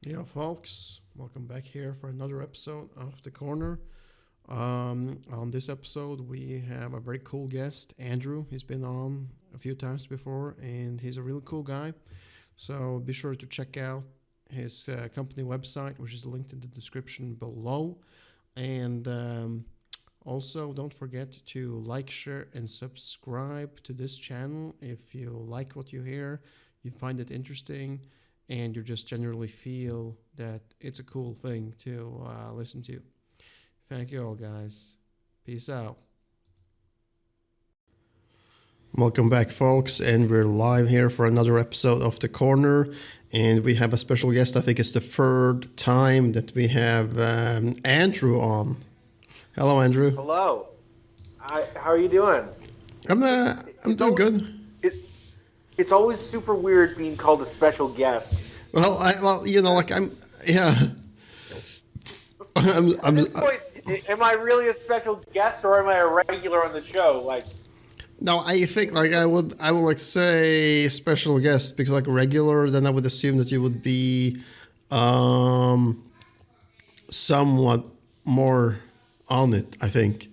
Yeah, folks, welcome back here for another episode of The Corner. On this episode, we have a very cool guest, Andrew. He's been on a few times before, and he's a really cool guy. So be sure to check out his company website, which is linked in the description below. And also, don't forget to like, share, and subscribe to this channel if you like what you hear, you find it interesting, and you just generally feel that it's a cool thing to listen to. Thank you all, guys. Peace out. Welcome back, folks, and we're live here for another episode of The Corner. And we have a special guest. I think it's the third time that we have Andrew on. Hello, Andrew. Hello. How are you doing? I'm I'm It's doing always good. it, it's always super weird being called a special guest. Like I'm, yeah. At this point, am I really a special guest or am I a regular on the show? Like, No, I think like I would like say special guest because like regular, then I would assume that you would be um somewhat more on it. I think,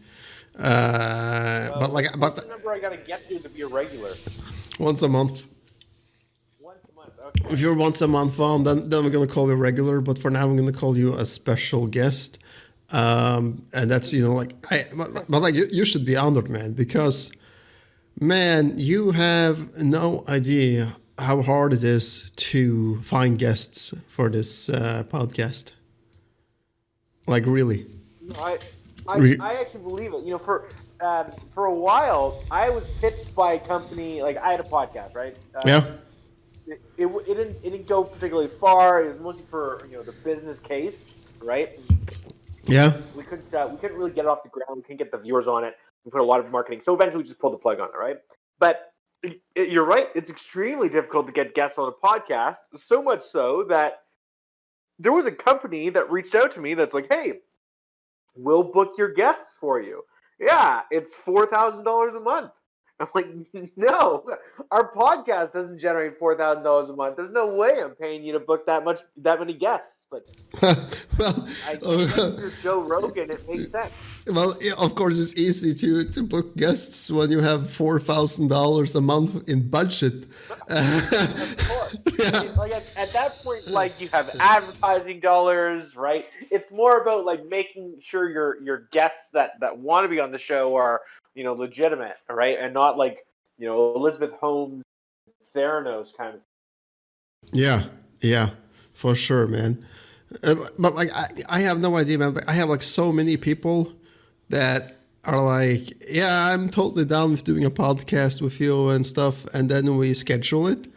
what's the number I gotta get to be a regular? once a month. Once a month. Okay. If you're once a month on, then we're gonna call you regular. But for now, I'm gonna call you a special guest. And that's like you should be honored, man, because man, you have no idea how hard it is to find guests for this podcast. Like, really. No, I, I, Re- I actually believe it. For a while, I was pitched by a company. Like, I had a podcast, right? yeah. It didn't go particularly far. It was mostly for the business case, right? Yeah. We couldn't really get it off the ground. We couldn't get the viewers on it. We put a lot of marketing, so eventually we just pulled the plug on it, right? But you're right; it's extremely difficult to get guests on a podcast. So much so that there was a company that reached out to me that's like, "Hey, we'll book your guests for you. Yeah, it's $4,000 a month." I'm like, no, our podcast doesn't generate $4,000 a month. There's no way I'm paying you to book that many guests. But well, I guess if you're Joe Rogan, it makes sense. well, yeah, of course, it's easy to book guests when you have $4,000 a month in budget. Of course. Like at that point, like you have advertising dollars, right? It's more about like making sure your guests that want to be on the show are legitimate, right? And not like Elizabeth Holmes, Theranos kind of. Yeah, yeah, for sure, man. But like, I have no idea, man. But I have like so many people that are like, yeah, I'm totally down with doing a podcast with you and stuff. And then we schedule it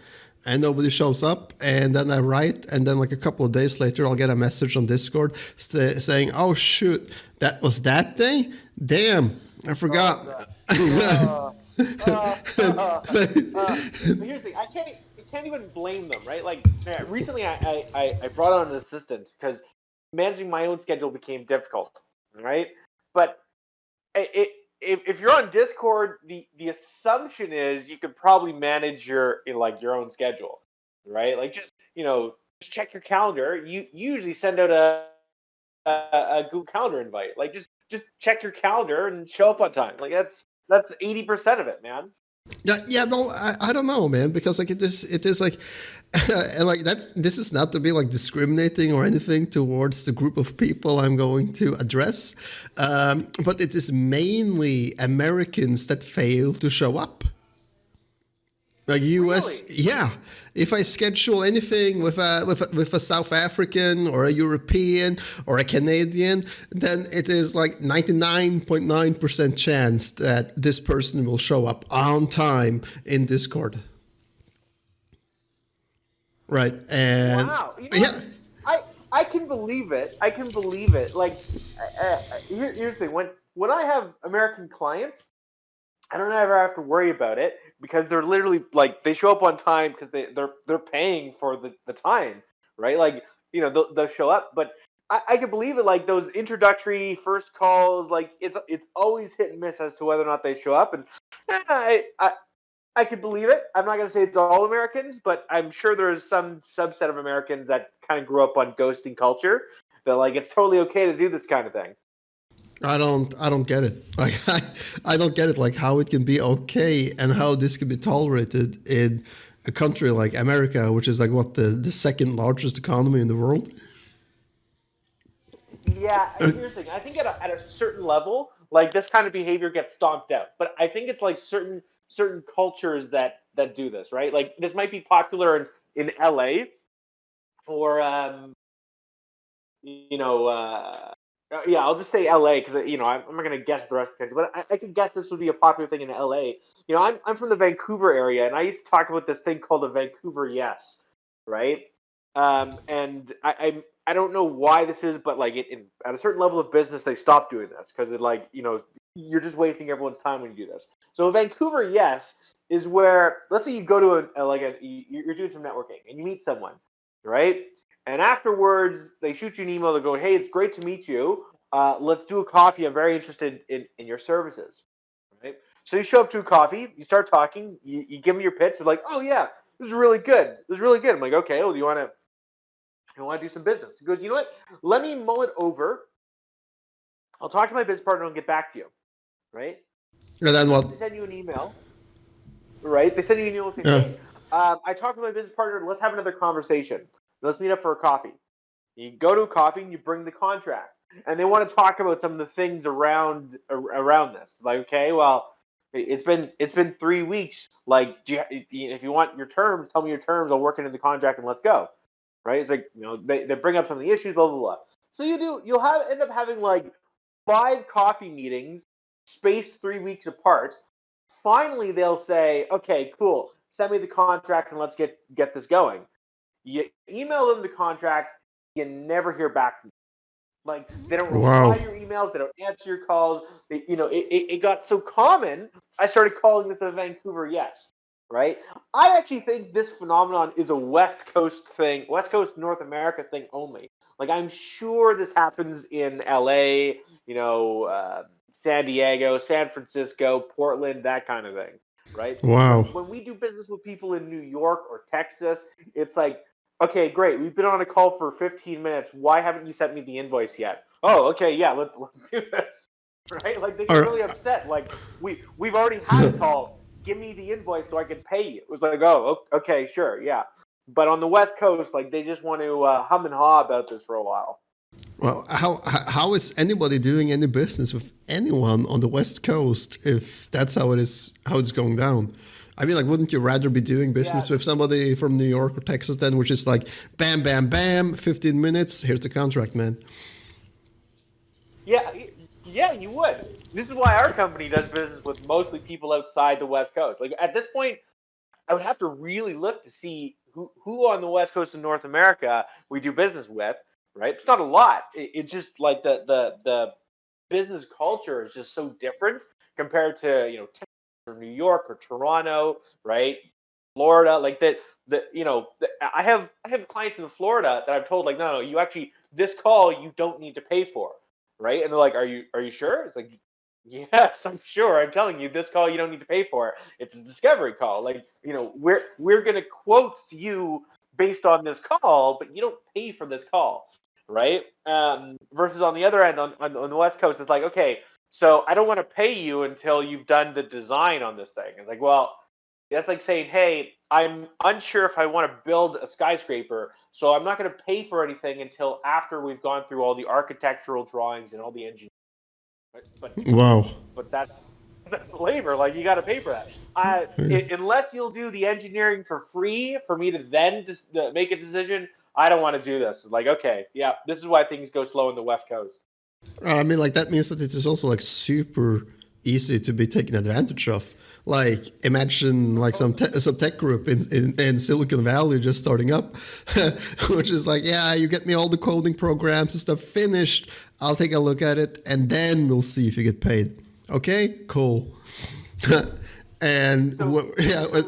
and nobody shows up. And then I write. And then like a couple of days later, I'll get a message on Discord saying, oh, shoot, that was that day? Damn, I forgot. But here's the thing: I can't even blame them, right? Like recently, I brought on an assistant because managing my own schedule became difficult, right? But if you're on Discord, the assumption is you could probably manage your own schedule, right? Like just check your calendar. You usually send out a Google Calendar invite. Like just check your calendar and show up on time. Like that's 80% of it, man. Yeah, no, I don't know, man, because like it is like, and like this is not to be like discriminating or anything towards the group of people I'm going to address, but it is mainly Americans that fail to show up. Like US, Really? yeah. If I schedule anything with a South African or a European or a Canadian, then it is like 99.9% chance that this person will show up on time in Discord. Right. And Wow. yeah. I can believe it. I can believe it. Like here's the thing: when I have American clients, I don't ever have to worry about it because they're literally like they show up on time because they're paying for the time, right? Like they'll show up, but I can believe it. Like those introductory first calls, like it's always hit and miss as to whether or not they show up, and I I could believe it. I'm not going to say it's all Americans, but I'm sure there's some subset of Americans that kind of grew up on ghosting culture. That like it's totally okay to do this kind of thing. I don't get it. Like I don't get it. Like how it can be okay and how this can be tolerated in a country like America, which is like what the second largest economy in the world. Yeah, here's the thing. I think at a certain level, like this kind of behavior gets stomped out. But I think it's like certain cultures that do this, right? Like this might be popular in LA or you know, yeah, I'll just say LA because I'm not gonna guess the rest of the country, but I could guess this would be a popular thing in LA. I'm from the Vancouver area, and I used to talk about this thing called the Vancouver Yes, right? And I don't know why this is, but like at a certain level of business, they stop doing this because it like you're just wasting everyone's time when you do this. So Vancouver Yes is where, let's say you go to you're doing some networking and you meet someone, right? And afterwards, they shoot you an email. They go, "Hey, it's great to meet you. Let's do a coffee. I'm very interested in your services." Right? So you show up to a coffee. You start talking. You give them your pitch. They're like, "Oh yeah, this is really good. This is really good." I'm like, "Okay, well, do you want to do some business?" He goes, "You know what? Let me mull it over. I'll talk to my business partner and I'll get back to you." Right? And then what? They send you an email. Right? They send you an email saying, Yeah. "Hey, I talked to my business partner. Let's have another conversation. Let's meet up for a coffee." You go to a coffee and you bring the contract, and they want to talk about some of the things around this. Like, okay, well, it's been 3 weeks. Like, if you want your terms, tell me your terms. I'll work it in the contract and let's go. Right? It's like they bring up some of the issues, blah blah blah. So you'll end up having like 5 coffee meetings spaced 3 weeks apart. Finally, they'll say, okay, cool. Send me the contract and let's get this going. You email them the contract, you never hear back from them. Like they don't reply Wow. to your emails, they don't answer your calls. It got so common. I started calling this a Vancouver Yes. Right? I actually think this phenomenon is a West Coast thing, West Coast North America thing only. Like I'm sure this happens in LA, San Diego, San Francisco, Portland, that kind of thing. Right? Wow. When we do business with people in New York or Texas, it's like, okay, great. We've been on a call for 15 minutes. Why haven't you sent me the invoice yet? Oh, okay, yeah, let's do this. Right? Like they get Or, really upset. Like we've already had a call. Give me the invoice so I can pay you. It was like, oh, okay, sure, yeah. But on the West Coast, like they just want to hum and haw about this for a while. well, how is anybody doing any business with anyone on the West Coast if that's how it is? How it's going down? I mean, like, wouldn't you rather be doing Yeah, business with somebody from New York or Texas then, which is like, bam, bam, bam, 15 minutes, here's the contract, man. yeah, yeah. You would. This is why our company does business with mostly people outside the West Coast. Like at this point, I would have to really look to see who on the West Coast of North America we do business with. Right? It's not a lot. It's just like the business culture is just so different compared to Texas or New York or Toronto, right? Florida, like that. I have clients in Florida that I've told like, no, you actually this call you don't need to pay for, right? And they're like, are you sure? It's like, yes, I'm sure. I'm telling you, this call you don't need to pay for. It's a discovery call. Like, we're gonna quote you based on this call, but you don't pay for this call, right? Versus on the other end, on the West Coast, it's like, okay, so I don't want to pay you until you've done the design on this thing. It's like, well, that's like saying, hey, I'm unsure if I want to build a skyscraper, so I'm not going to pay for anything until after we've gone through all the architectural drawings and all the engineering. But Wow. but that's labor. Like you got to pay for that. Unless you'll do the engineering for free for me to then just make a decision, I don't want to do this. It's like, okay, yeah, this is why things go slow in the West Coast. I mean, like that means that it is also like super easy to be taken advantage of. Like, imagine like some tech group in Silicon Valley just starting up, which is like, yeah, you get me all the coding programs and stuff finished. I'll take a look at it, and then we'll see if you get paid. Okay, cool. and So, yeah, so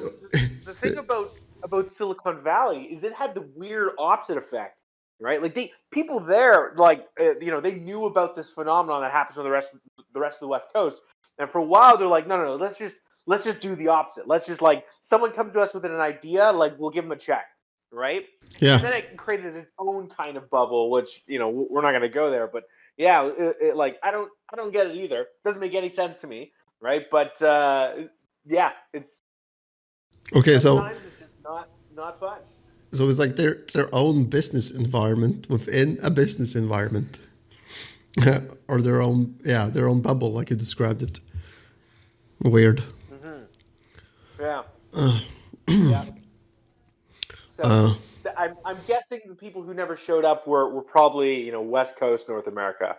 the thing about Silicon Valley is it had the weird opposite effect, right? Like people there, like they knew about this phenomenon that happens on the rest of the West Coast, and for a while they're like, no, let's just let's just do the opposite. Let's just like someone comes to us with an idea, like we'll give them a check, right? Yeah. And then it created its own kind of bubble, which we're not going to go there. But yeah, like I don't get it either. Doesn't make any sense to me, right? But yeah, it's Okay, so sometimes it's just not fun. it's like their own business environment within a business environment, or their own bubble, like you described it. Weird. Mm-hmm. Yeah. Yeah. So I'm guessing the people who never showed up were probably West Coast North America.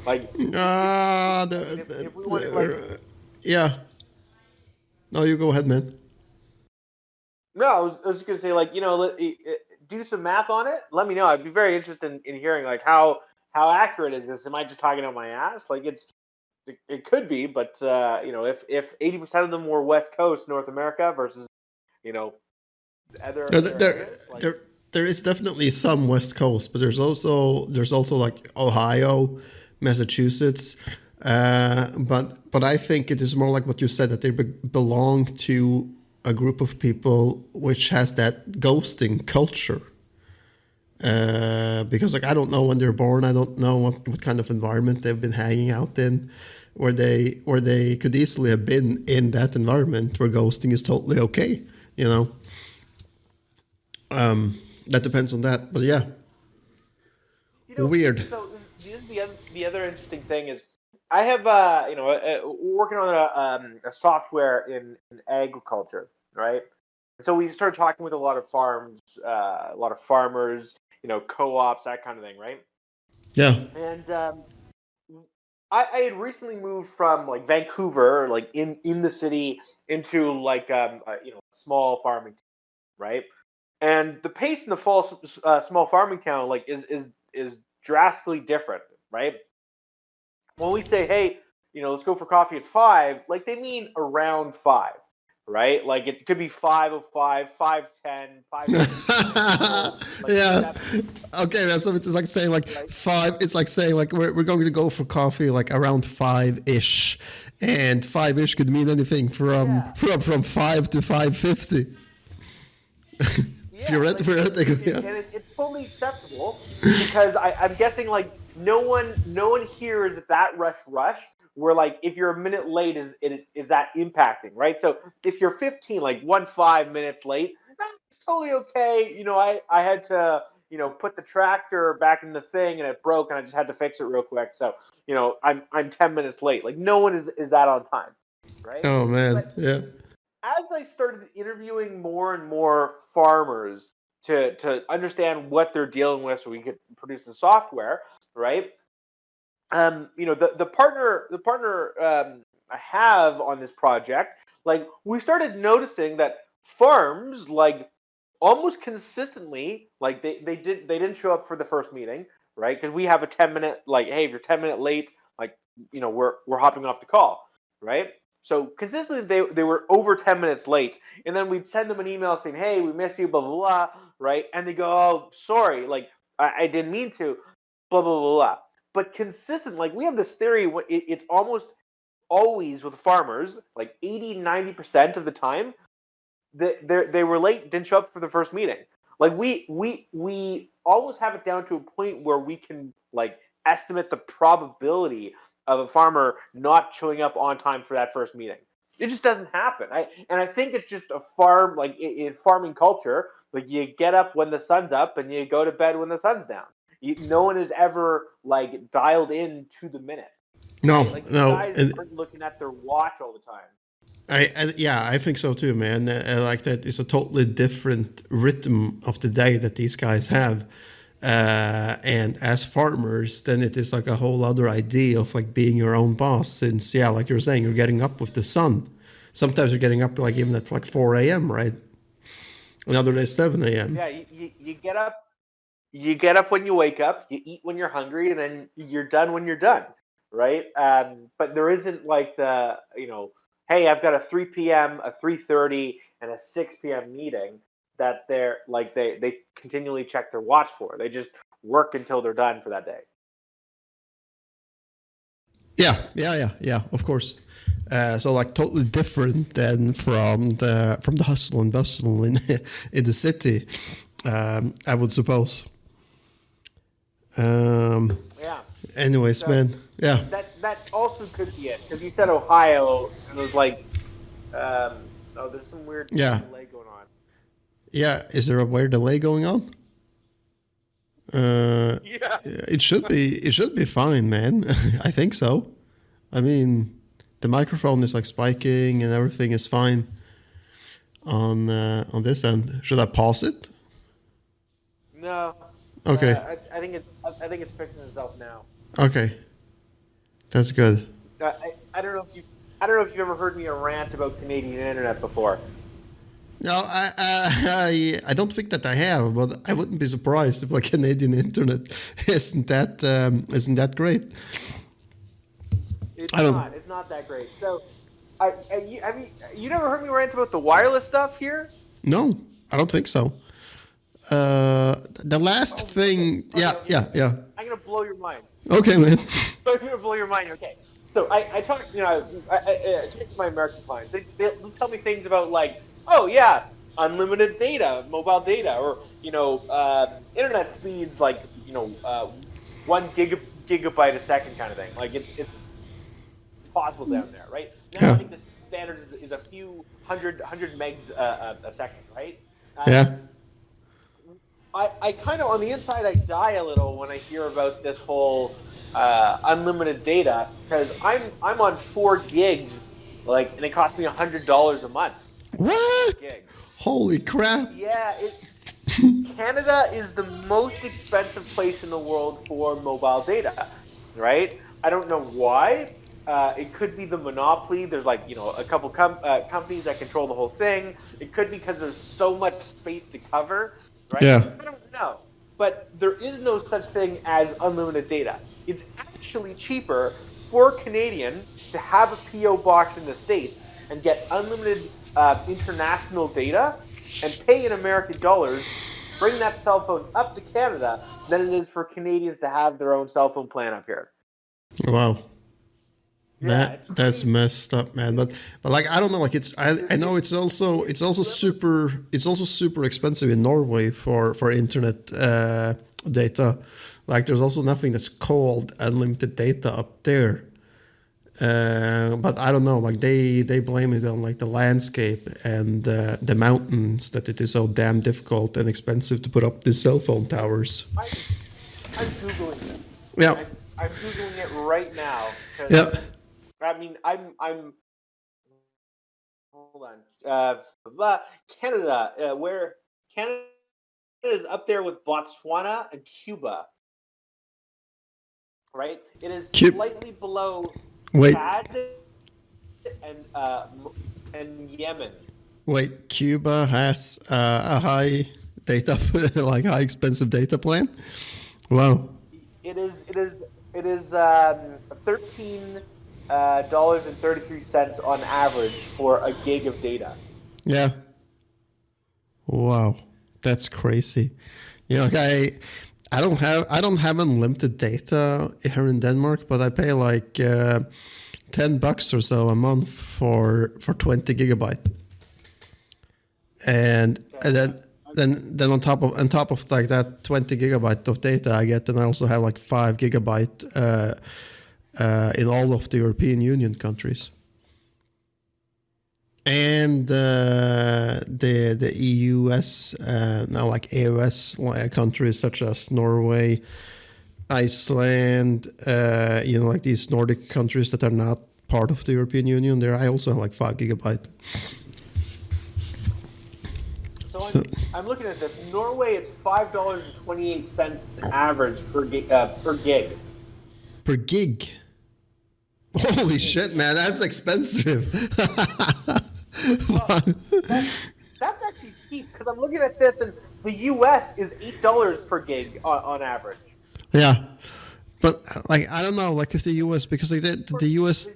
Like if we wanted like yeah. No, you go ahead, man. no, I was just gonna say like do some math on it. Let me know. I'd be very interested in hearing like how accurate is this? Am I just talking out my ass? Like it could be, but if 80% of them were West Coast North America versus other No, areas, like there is definitely some West Coast, but there's also like Ohio, Massachusetts, but I think it is more like what you said, that they belong to a group of people which has that ghosting culture. Because like I don't know when they're born, I don't know what kind of environment they've been hanging out in, where they could easily have been in that environment where ghosting is totally okay, you know. That depends on that, but yeah, weird. So this is the other interesting thing is I have working on a software in agriculture, right? So we started talking with a lot of farms, a lot of farmers, co-ops, that kind of thing, right? Yeah, And I had recently moved from like Vancouver, like in the city, into like small farming, right? And the pace in the small farming town like is drastically different, right? When we say, hey, let's go for coffee at 5, like they mean around 5, right? Like it could be 5:05, 5:10, 5:15, like yeah. 7, Okay, that's what it's like saying like right? 5. It's like saying like we're going to go for coffee like around 5 ish, and 5 ish could mean anything Yeah. from 5 to 5:50. Yeah, like Theoretically, yeah. and it's totally acceptable because I'm guessing like no one hears that rush where like if you're a minute late is that impacting, right? So if you're 15 like 1 5 minutes late, that's totally okay. I had to put the tractor back in the thing and it broke and I just had to fix it real quick. So I'm 10 minutes late. Like no one is that on time, right? Oh man, But yeah. as I started interviewing more and more farmers to understand what they're dealing with, so we could produce the software, right? The partner I have on this project, like we started noticing that farms like almost consistently, like they didn't show up for the first meeting, right? Because we have a 10 minute like, hey, if you're 10 minutes late, like we're hopping off the call, right? So consistently they were over 10 minutes late, and then we'd send them an email saying, hey, we miss you, blah blah blah, right? And they go, oh, sorry, like I didn't mean to, blah blah blah blah. But consistent, like we have this theory, it's almost always with farmers, like 80-90% of the time they were late, didn't show up for the first meeting. Like we almost have it down to a point where we can like estimate the probability of a farmer not showing up on time for that first meeting. It just doesn't happen. I think it's just a farm like in farming culture. Like you get up when the sun's up and you go to bed when the sun's down. No one is ever like dialed in to the minute. Right? No, Like these no, guys and aren't looking at their watch all the time. yeah, I think so too, man. Like that is a totally different rhythm of the day that these guys have. And as farmers, then it is like a whole other idea of like being your own boss. Since yeah, like you're saying, you're getting up with the sun. Sometimes you're getting up like even at like 4 a.m., right? Another day 7 a.m. Yeah, you get up. You get up when you wake up, you eat when you're hungry, and then you're done when you're done, right? But there isn't like hey, I've got a 3 p.m., a 3:30, and a 6 p.m. meeting that they're like they continually check their watch for. They just work until they're done for that day. Yeah. Of course. So like totally different than from the hustle and bustle in in the city, I would suppose. Yeah. Anyways, So man, yeah, that also could be it because you said Ohio and it was like, oh, there's some weird yeah, delay going on. yeah. Is there a weird delay going on? Yeah. It should be. It should be fine, man. I think so. I mean, the microphone is like spiking and everything is fine on this end. Should I pause it? No. Okay. I think it's fixing itself now. Okay. That's good. I don't know if you I don't know if you've ever heard me rant about Canadian internet before. No, I don't think that I have, but I wouldn't be surprised if like Canadian internet isn't that great. It's I don't. not. It's not that great. So, have you never heard me rant about the wireless stuff here? No, I don't think so. The last thing, Okay. yeah. I'm gonna blow your mind. Okay, man. I'm gonna blow your mind. Okay. So I talk, I talk to my American clients. They'll tell me things about like, oh yeah, unlimited data, mobile data, or internet speeds like 1 gigabyte a second kind of thing. Like it's possible down there, right? Now Yeah. I think the standard is a few hundred megs a second, right? Yeah. I kind of on the inside I die a little when I hear about this whole unlimited data because I'm on 4 gigs, like, and it costs me $100 a month. What? Gigs. Holy crap! Yeah, Canada is the most expensive place in the world for mobile data, right? I don't know why. It could be the monopoly. There's like a couple companies that control the whole thing. It could be because there's so much space to cover, right? Yeah. I don't know. But there is no such thing as unlimited data. It's actually cheaper for a Canadian to have a PO box in the States and get unlimited international data and pay in American dollars, bring that cell phone up to Canada, than it is for Canadians to have their own cell phone plan up here. Wow. Yeah, That's messed up, man. But like I don't know, like I know it's also super expensive in Norway for internet data. Like there's also nothing that's called unlimited data up there. But I don't know, like they blame it on like the landscape and the mountains that it is so damn difficult and expensive to put up these cell phone towers. I'm googling it. Yeah. I'm googling it right now. Yeah. I mean, I'm. Hold on. Canada, where Canada is up there with Botswana and Cuba, right? It is slightly below Chad and Yemen. Wait, Cuba has a high data, like high expensive data plan. Wow. It is $13 and 33 cents on average for a gig of data. Yeah. Wow, that's crazy. Like I don't have unlimited data here in Denmark, but I pay like $10 or so a month for 20 gigabyte, and then on top of like that 20 gigabyte of data I get, then I also have like 5 gigabyte in all of the European Union countries. And the EUS, now like AOS countries such as Norway, Iceland, like these Nordic countries that are not part of the European Union, there I also have like 5 gigabyte. So I'm looking at this. Norway, it's $5.28 average per gig. Per gig. Holy shit, man, that's expensive. That's actually cheap because I'm looking at this and the US is $8 per gig on average. Yeah, but like I don't know, like it's the US because like the US,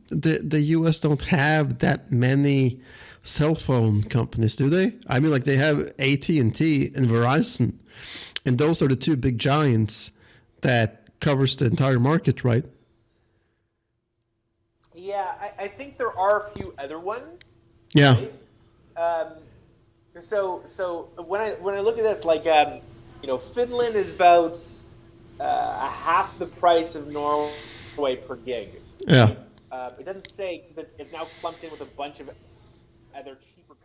the US don't have that many cell phone companies, do they? I mean, like they have AT&T and Verizon, and those are the two big giants that covers the entire market, right? Yeah, I think there are a few other ones. Yeah. Right? So when I look at this, like Finland is about half the price of Norway per gig, Yeah. right? It doesn't say because it's now clumped in with a bunch of other cheaper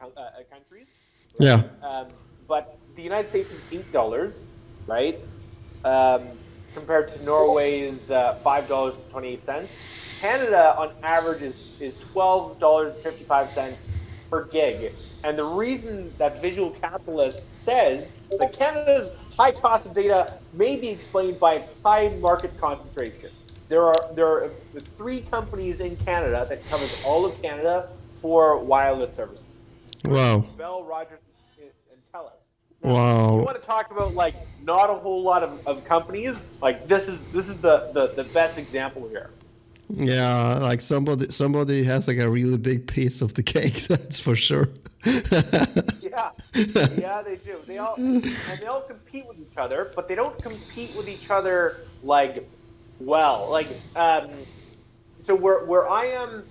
countries, Yeah. right? But the United States is $8, right? Um, Compared to Norway's $5.28. Canada, on average, is $12.55 per gig. And the reason that Visual Capitalist says that Canada's high cost of data may be explained by its high market concentration. There are three companies in Canada that covers all of Canada for wireless services. Wow. Bell, Rogers, and TELUS. Now, you Wow. want to talk about like not a whole lot of companies? Like this is the best example here. Yeah, like somebody has like a really big piece of the cake, that's for sure. Yeah, yeah, they do. They all compete with each other, but they don't compete with each other like well. Like so where I am,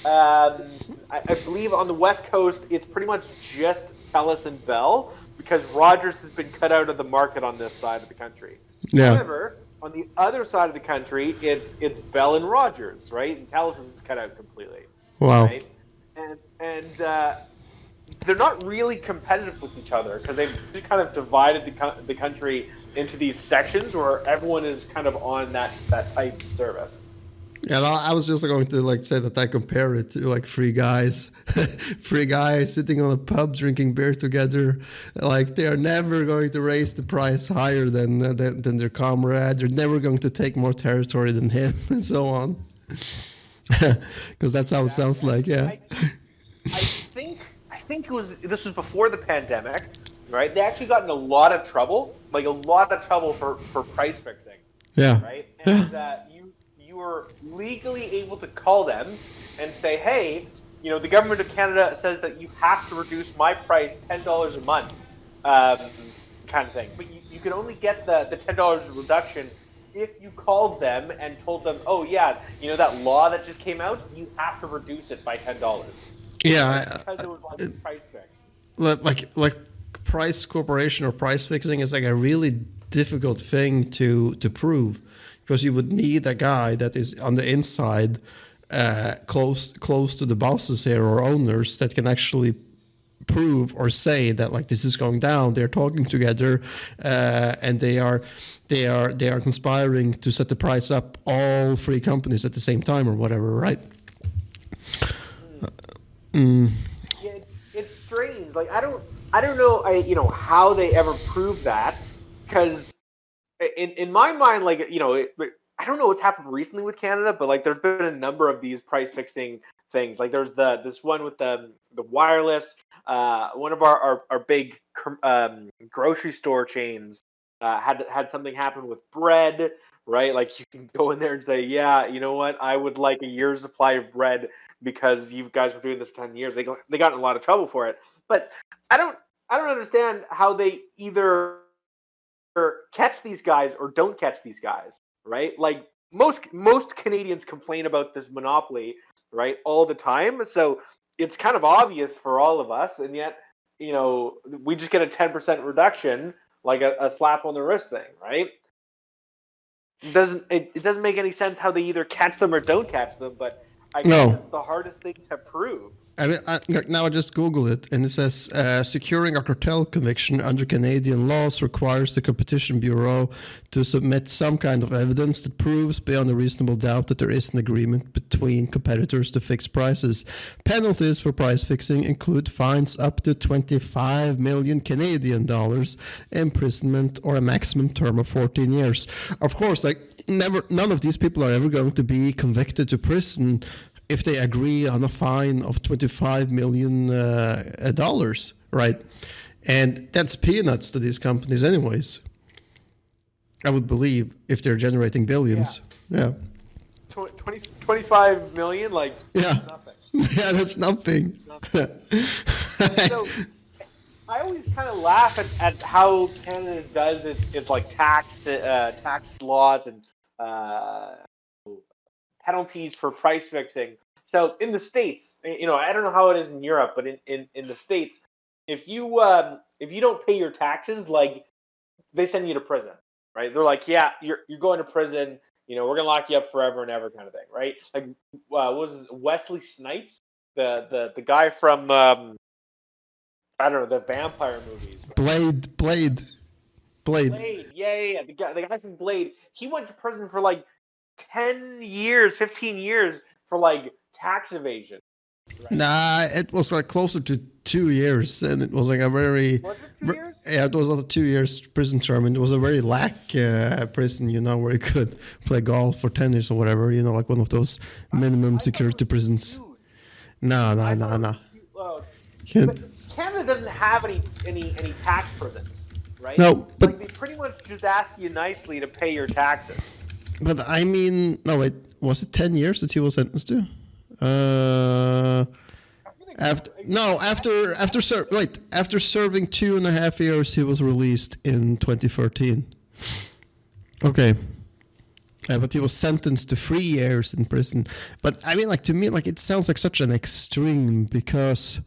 I believe on the West Coast, it's pretty much just TELUS and Bell because Rogers has been cut out of the market on this side of the country. Yeah. However, on the other side of the country, it's Bell and Rogers, right? And TELUS is cut out completely, Wow. right? And they're not really competitive with each other because they've just kind of divided the country into these sections where everyone is kind of on that type service. Yeah, no, I was just going to like say that I compare it to like three guys, three guys sitting on a pub drinking beer together. Like they are never going to raise the price higher than their comrade. They're never going to take more territory than him, and so on. Because that's how it sounds like. Yeah. I think this was before the pandemic, right? They actually got in a lot of trouble, like a lot of trouble for price fixing, Yeah. right? Yeah. And you were legally able to call them and say, hey, the government of Canada says that you have to reduce my price $10 a month, kind of thing. But you could only get the $10 reduction if you called them and told them, oh yeah, that law that just came out, you have to reduce it by $10. Right? Yeah. Because it was like price fixed. Like price corporation or price fixing is like a really difficult thing to prove because you would need a guy that is on the inside close to the bosses here or owners that can actually prove or say that like this is going down. They're talking together and they are conspiring to set the price up, all three companies at the same time or whatever, right? Yeah, it's strange. Like I don't know how they ever proved that because in my mind, like I don't know what's happened recently with Canada, but like there's been a number of these price fixing things. Like there's this one with the wireless. One of our big grocery store chains had something happen with bread, right? Like you can go in there and say, yeah, you know what, I would like a year's supply of bread because you guys were doing this for 10 years. They got in a lot of trouble for it, but I don't I don't understand how they either catch these guys or don't catch these guys, right? Like most Canadians complain about this monopoly, right, all the time. So it's kind of obvious for all of us, and yet we just get a 10% reduction, like a slap on the wrist thing, right? It doesn't make any sense how they either catch them or don't catch them, but I guess No. it's the hardest thing to prove. I mean, now I just Google it, and it says securing a cartel conviction under Canadian laws requires the Competition Bureau to submit some kind of evidence that proves beyond a reasonable doubt that there is an agreement between competitors to fix prices. Penalties for price fixing include fines up to 25 million Canadian dollars, imprisonment, or a maximum term of 14 years. Of course, like none of these people are ever going to be convicted to prison if they agree on a fine of $25 million, right? And that's peanuts to these companies anyways. I would believe if they're generating billions. Yeah. 25 million, like Yeah. nothing. Yeah, that's nothing. So I always kind of laugh at how Canada does its like tax laws and penalties for price fixing. So in the States, I don't know how it is in Europe, but in the States, if you don't pay your taxes, like they send you to prison, right? They're like, yeah, you're going to prison. We're gonna lock you up forever and ever, kind of thing, right? Like, what was it, Wesley Snipes, the guy from I don't know, the vampire movies, right? Blade. Blade, yeah. The guy from Blade, he went to prison for like 10 years, 15 years for like tax evasion. Right? Nah, it was like closer to 2 years, and it was like a very. Was it 2 years? Yeah, it was not a 2 years prison term, and it was a very lack prison, where you could play golf for tennis or whatever, like one of those minimum security prisons. No. But Canada doesn't have any tax prisons, right? No, but like they pretty much just ask you nicely to pay your taxes. But I mean, no, wait, was it 10 years that he was sentenced to? After serving 2.5 years, he was released in 2013. Okay. But he was sentenced to 3 years in prison. But I mean, like, to me, like, it sounds like such an extreme because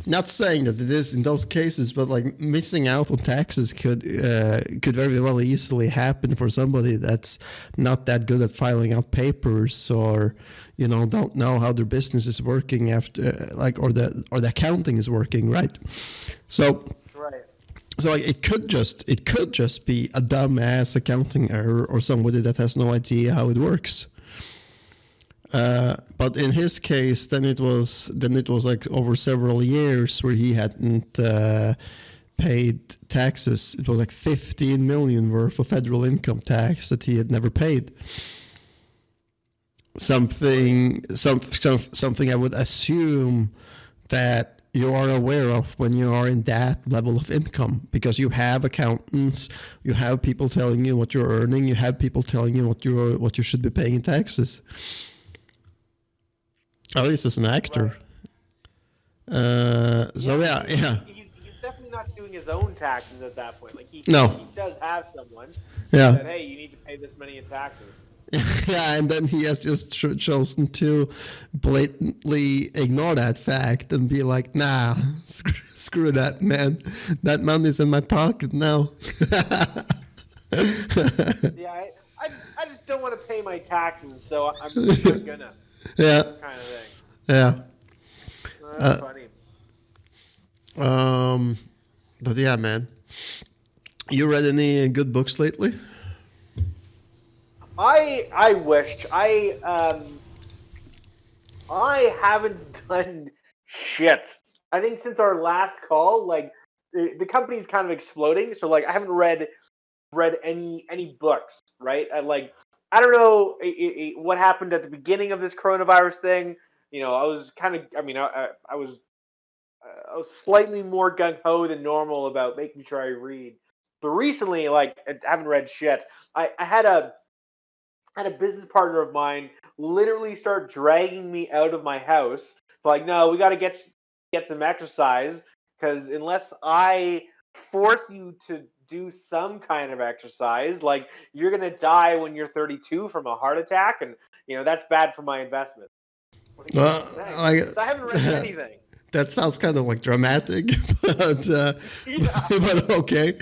not saying that it is in those cases, but like missing out on taxes could very well easily happen for somebody that's not that good at filing out papers, or don't know how their business is working after, or the accounting is working, right? So like, it could just be a dumbass accounting error or somebody that has no idea how it works. But in his case, then it was like over several years where he hadn't paid taxes. It was like 15 million worth of federal income tax that he had never paid. Something I would assume that you are aware of when you are in that level of income, because you have accountants, you have people telling you what you're earning, you have people telling you what you should be paying in taxes. At least as an actor. Right. He's definitely not doing his own taxes at that point. Like he does have someone. Yeah. That, hey, you need to pay this many in taxes. Yeah, and then he has just chosen to blatantly ignore that fact and be like, nah, screw that, man. That money's in my pocket now. Yeah, I just don't want to pay my taxes, so I'm not gonna. Yeah. Kind of thing. Yeah. That's funny. But yeah, man. You read any good books lately? I wished I haven't done shit. I think since our last call, like the company's kind of exploding, so like I haven't read any books, right? I don't know what happened at the beginning of this coronavirus thing. I was kind of, I was slightly more gung ho than normal about making sure I read, but recently, like, I haven't read shit. I had a business partner of mine literally start dragging me out of my house. Like, no, we got to get some exercise, because unless I force you to do some kind of exercise, like, you're gonna die when you're 32 from a heart attack, and that's bad for my investment. Well, so I haven't read anything. That sounds kind of like dramatic, but but okay.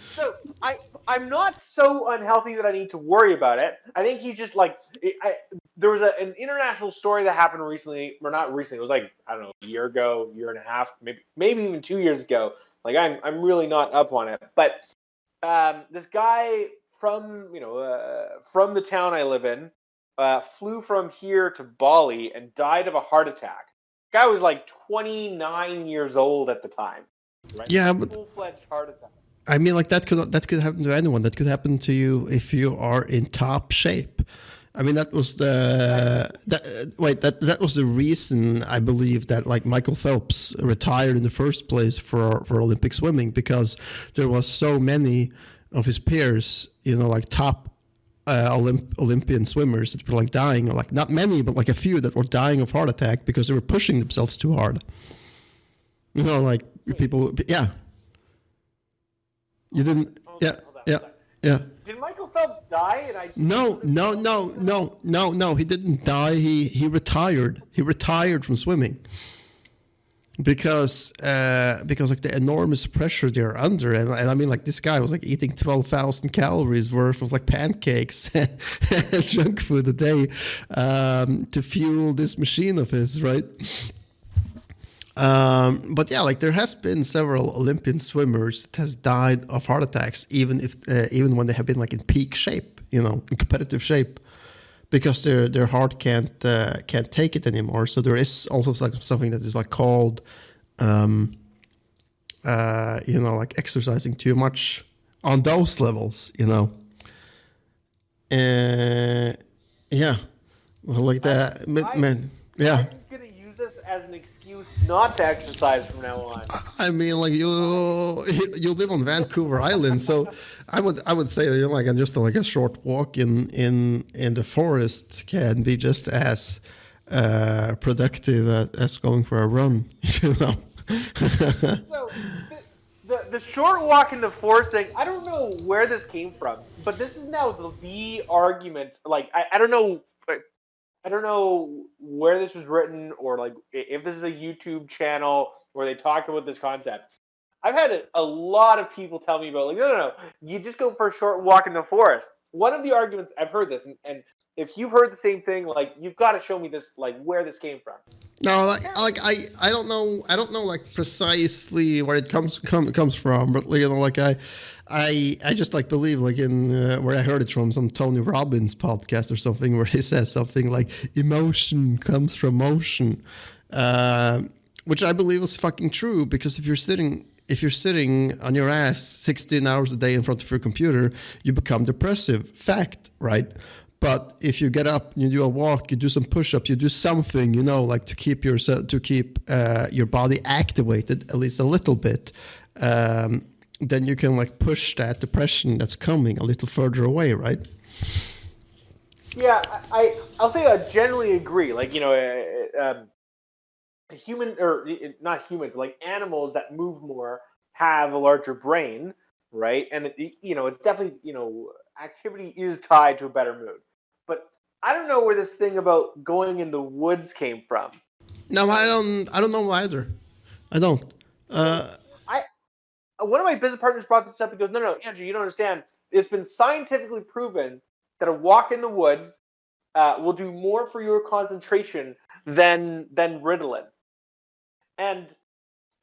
So I'm not so unhealthy that I need to worry about it. I think he's just like, there was an international story that happened recently, or not recently. It was like, I don't know, a year ago, year and a half, maybe even 2 years ago. Like, I'm really not up on it, but this guy from the town I live in flew from here to Bali and died of a heart attack. The guy was like 29 years old at the time. Right? Yeah, but full-fledged heart attack. I mean, like, that could happen to anyone. That could happen to you if you are in top shape. I mean, that was that was the reason, I believe, that like Michael Phelps retired in the first place for Olympic swimming, because there was so many of his peers, like top Olympian swimmers that were like dying, or like not many, but like a few that were dying of heart attack because they were pushing themselves too hard. Like people, yeah. You didn't, yeah. Yeah. Did Michael Phelps die? And I didn't No, even no, know no, that? no, no, no. He didn't die. He retired. He retired from swimming because like the enormous pressure they're under, and I mean like this guy was like eating 12,000 calories worth of like pancakes and junk food a day to fuel this machine of his, right? But yeah, like there has been several Olympian swimmers that has died of heart attacks, even when they have been like in peak shape, in competitive shape, because their heart can't take it anymore. So there is also something that is like called, like exercising too much on those levels, Yeah, well, like that, man. Yeah, I'm gonna use this as an excuse not to exercise from now on. I mean, like you live on Vancouver Island, so I would say that like just like a short walk in the forest can be just as productive as going for a run. You know. So the short walk in the forest thing, I don't know where this came from, but this is now the argument. Like I don't know where this was written or like if this is a YouTube channel where they talk about this concept. I've had a lot of people tell me about like no, you just go for a short walk in the forest. One of the arguments I've heard this, and if you've heard the same thing, like you've got to show me this, like where this came from. No, I don't know like precisely where it comes from, but like I just like believe like in where I heard it from some Tony Robbins podcast or something where he says something like emotion comes from motion, which I believe is fucking true because if you're sitting on your ass 16 hours a day in front of your computer, you become depressive. Fact, right? But if you get up, you do a walk, you do some push-ups, you do something, like to keep your body activated at least a little bit, then you can like push that depression that's coming a little further away, right? Yeah, I'll say I generally agree. Like human or not human, but like animals that move more have a larger brain, right? And it's definitely activity is tied to a better mood. But I don't know where this thing about going in the woods came from. No, I Um, don't. I don't know either. I don't. so I one of my business partners brought this up. He goes, no, Andrew, you don't understand. It's been scientifically proven that a walk in the woods will do more for your concentration than Ritalin. And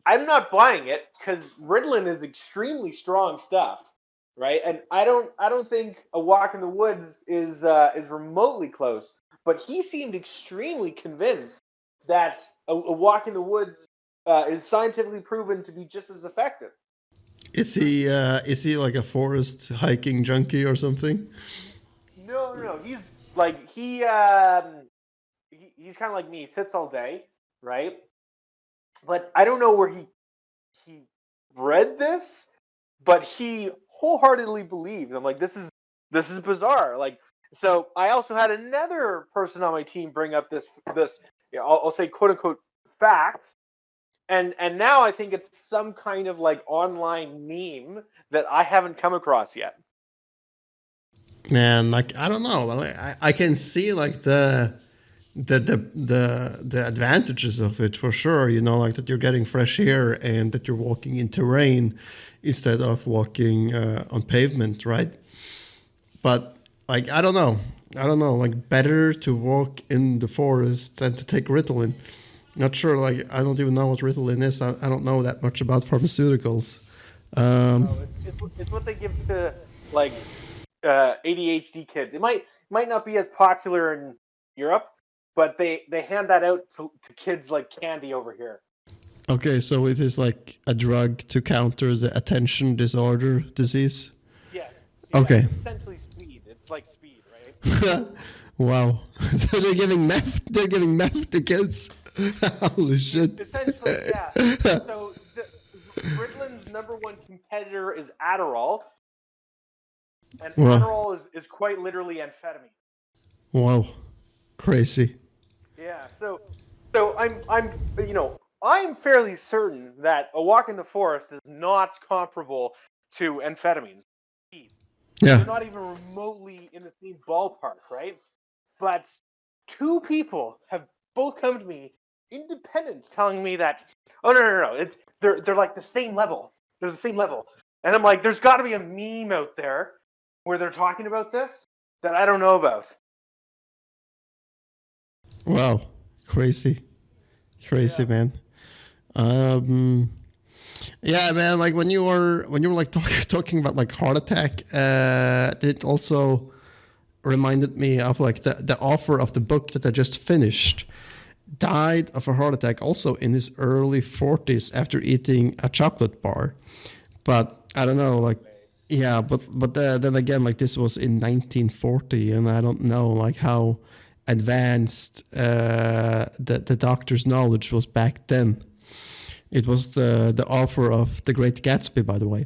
I'm not buying it because Ritalin is extremely strong stuff, right? And I don't think a walk in the woods is remotely close. But he seemed extremely convinced that a walk in the woods is scientifically proven to be just as effective. Is he like a forest hiking junkie or something? No. He's like he's kind of like me. He sits all day, right? But I don't know where he read this, but he wholeheartedly believes. I'm like, this is bizarre. Like, so I also had another person on my team bring up this I'll say quote unquote fact, and now I think it's some kind of like online meme that I haven't come across yet. Man, like I don't know. Like, I can see like the advantages of it for sure. Like that you're getting fresh air and that you're walking in terrain instead of walking on pavement, right? But like I don't know. I don't know. Like better to walk in the forest than to take Ritalin. Not sure. Like I don't even know what Ritalin is. I don't know that much about pharmaceuticals. Um, Oh, it's what they give to like ADHD kids. It might not be as popular in Europe, but they hand that out to kids like candy over here. okay, so it is like a drug to counter the attention disorder disease. Yes, yeah, Okay. it's essentially speed. It's like speed, right? Wow. So they're giving meth. They're giving meth to kids. Holy shit. Essentially, yeah. So Ritalin's number one competitor is Adderall, and Wow. Adderall is quite literally amphetamine. Wow. Crazy. Yeah. So I'm fairly certain that a walk in the forest is not comparable to amphetamines. Yeah. They're not even remotely in the same ballpark, right? But two people have both come to me, independents, telling me that, oh no, it's they're like the same level. They're the same level, and I'm like, there's got to be a meme out there where they're talking about this that I don't know about. Wow. Crazy. Crazy, Yeah. man. Um, yeah, man. Like when you were like talking about like heart attack, it also reminded me of like the author of the book that I just finished died of a heart attack also in his early 40s after eating a chocolate bar. But I don't know, like, yeah, but then again, like this was in 1940, and I don't know like how advanced the doctor's knowledge was back then. It was the author of The Great Gatsby, by the way.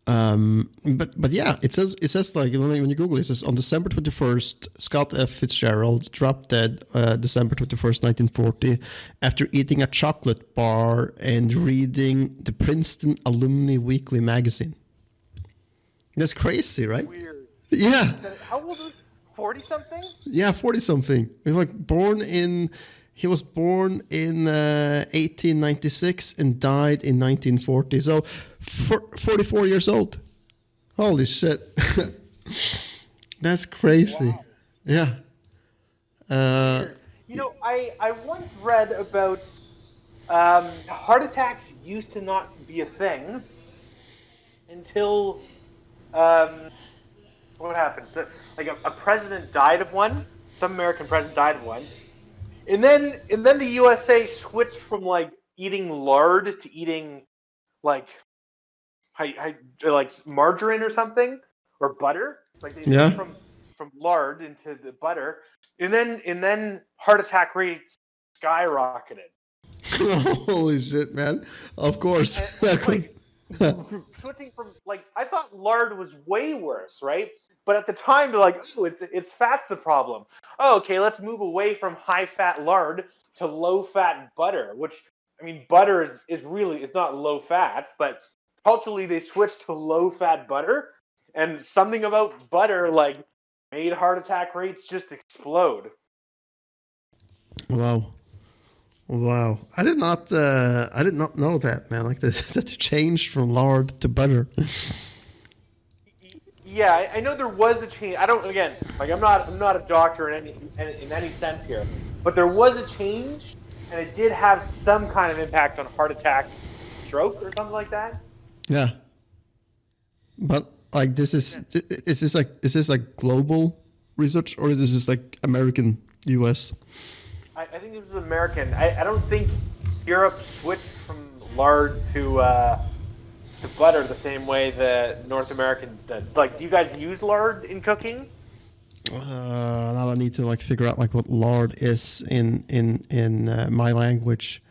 But yeah, it says like when you Google it, it says on December 21st, Scott F. Fitzgerald dropped dead December 21st, 1940, after eating a chocolate bar and reading the Princeton Alumni Weekly magazine. That's crazy, right? Weird. Yeah, How old was 40 something? yeah, 40 something. He was born in 1896 and died in 1940. So 44 years old. Holy shit. That's crazy. Wow. Yeah. I once read about heart attacks used to not be a thing until what happened? So, like a president died of one. Some American president died of one, and then the USA switched from like eating lard to eating like like margarine or something or butter. Like they Yeah. switched from lard into the butter, and then heart attack rates skyrocketed. Holy shit, man. Of course. Like switching from like I thought lard was way worse, right? But at the time they're like, oh, it's fat's the problem. Oh, okay, let's move away from high fat lard to low fat butter, which I mean butter is really it's not low fat, but culturally they switched to low fat butter, and something about butter like made heart attack rates just explode. Wow. Wow. I did not know that, man. Like that changed from lard to butter. Yeah, I know there was a change. I don't again like I'm not a doctor in any sense here, but there was a change, and it did have some kind of impact on heart attack, stroke, or something like that. Yeah. But like is this like global research, or is this like American US? I think this is American. I don't think Europe switched from lard to butter the same way that North Americans did. Like, do you guys use lard in cooking? Now I need to like figure out like what lard is in my language.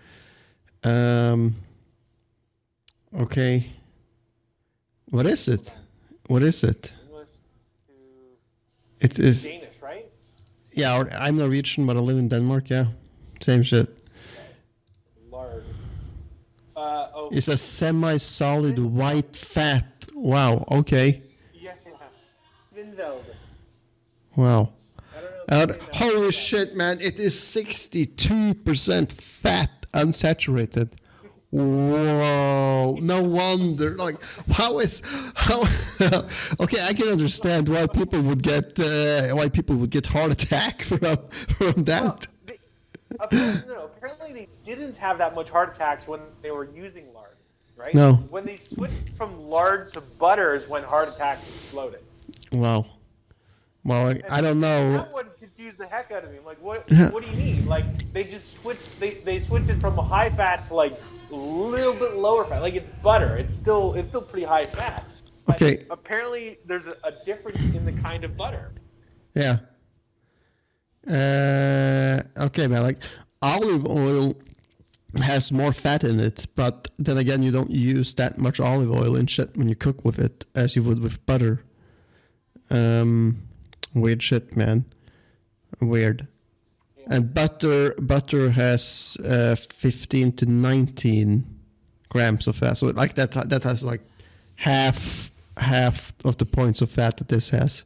Okay. What is it? What is it? English to It is, Danish, right? yeah, I'm Norwegian, but I live in Denmark. Yeah, same shit. Lard. Oh, It's a semi-solid white fat. Wow. Okay. yeah. Svinveld. Wow. I don't know. If you know Holy that. shit, man! It is 62% fat, unsaturated. Whoa! No wonder. Like, how? Okay, I can understand why people would get heart attack from that. Apparently they didn't have that much heart attacks when they were using lard, right? No. When they switched from lard to butter is when heart attacks exploded. Wow. Well, I don't know. That one confused the heck out of me. I'm like, what? Yeah. What do you mean? Like, they just switched. They switched it from a high fat to like a little bit lower fat. Like it's butter. It's still pretty high fat. But Okay. apparently, there's a difference in the kind of butter. Yeah. Okay, man. Like olive oil has more fat in it, but then again, you don't use that much olive oil and shit when you cook with it as you would with butter. Weird shit, man. Weird. Yeah. And butter has 15 to 19 grams of fat. So like that has like half half of the points of fat that this has.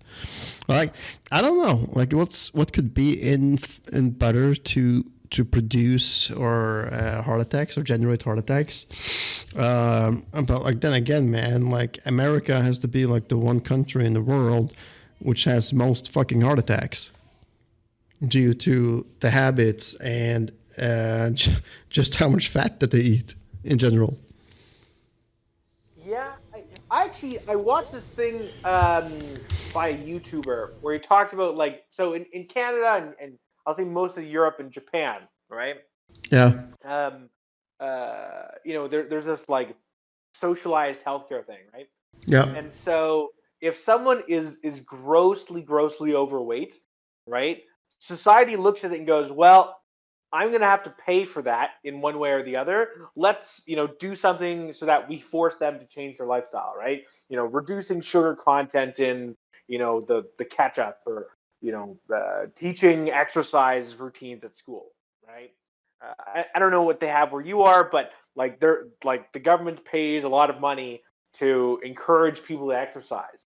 Like, I don't know, like what could be in butter to produce or heart attacks or generate heart attacks. But like then again, man, like America has to be like the one country in the world which has most fucking heart attacks due to the habits and just how much fat that they eat in general. Yeah, I watched this thing by a YouTuber where he talked about like so in Canada and I'll say most of Europe and Japan, right? Yeah. Um, there's this like socialized healthcare thing, right? Yeah. And so if someone is grossly overweight, right? Society looks at it and goes, well, I'm going to have to pay for that in one way or the other. Let's, do something so that we force them to change their lifestyle, right? Reducing sugar content in, the ketchup or, teaching exercise routines at school, right? I don't know what they have where you are, but like the government pays a lot of money to encourage people to exercise,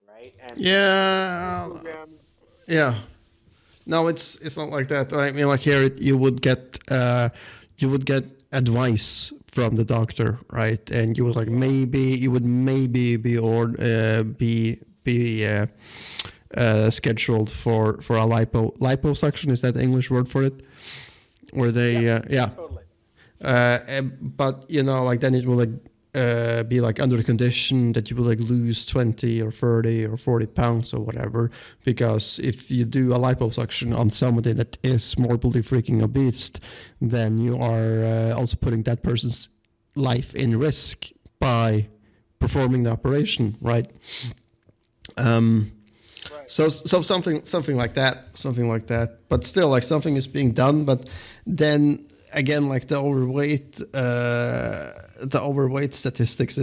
right? And Yeah. programs. Yeah. No, it's not like that. I mean, like here, you would get advice from the doctor, right? And you would like maybe be scheduled for a liposuction. Is that the English word for it? Where they yeah. Totally. But like then it will like be like under the condition that you will like lose 20 or 30 or 40 pounds or whatever, because if you do a liposuction on somebody that is morbidly freaking obese, then you are also putting that person's life in risk by performing the operation, right? So something like that, but still like something is being done. But then again, like the overweight statistics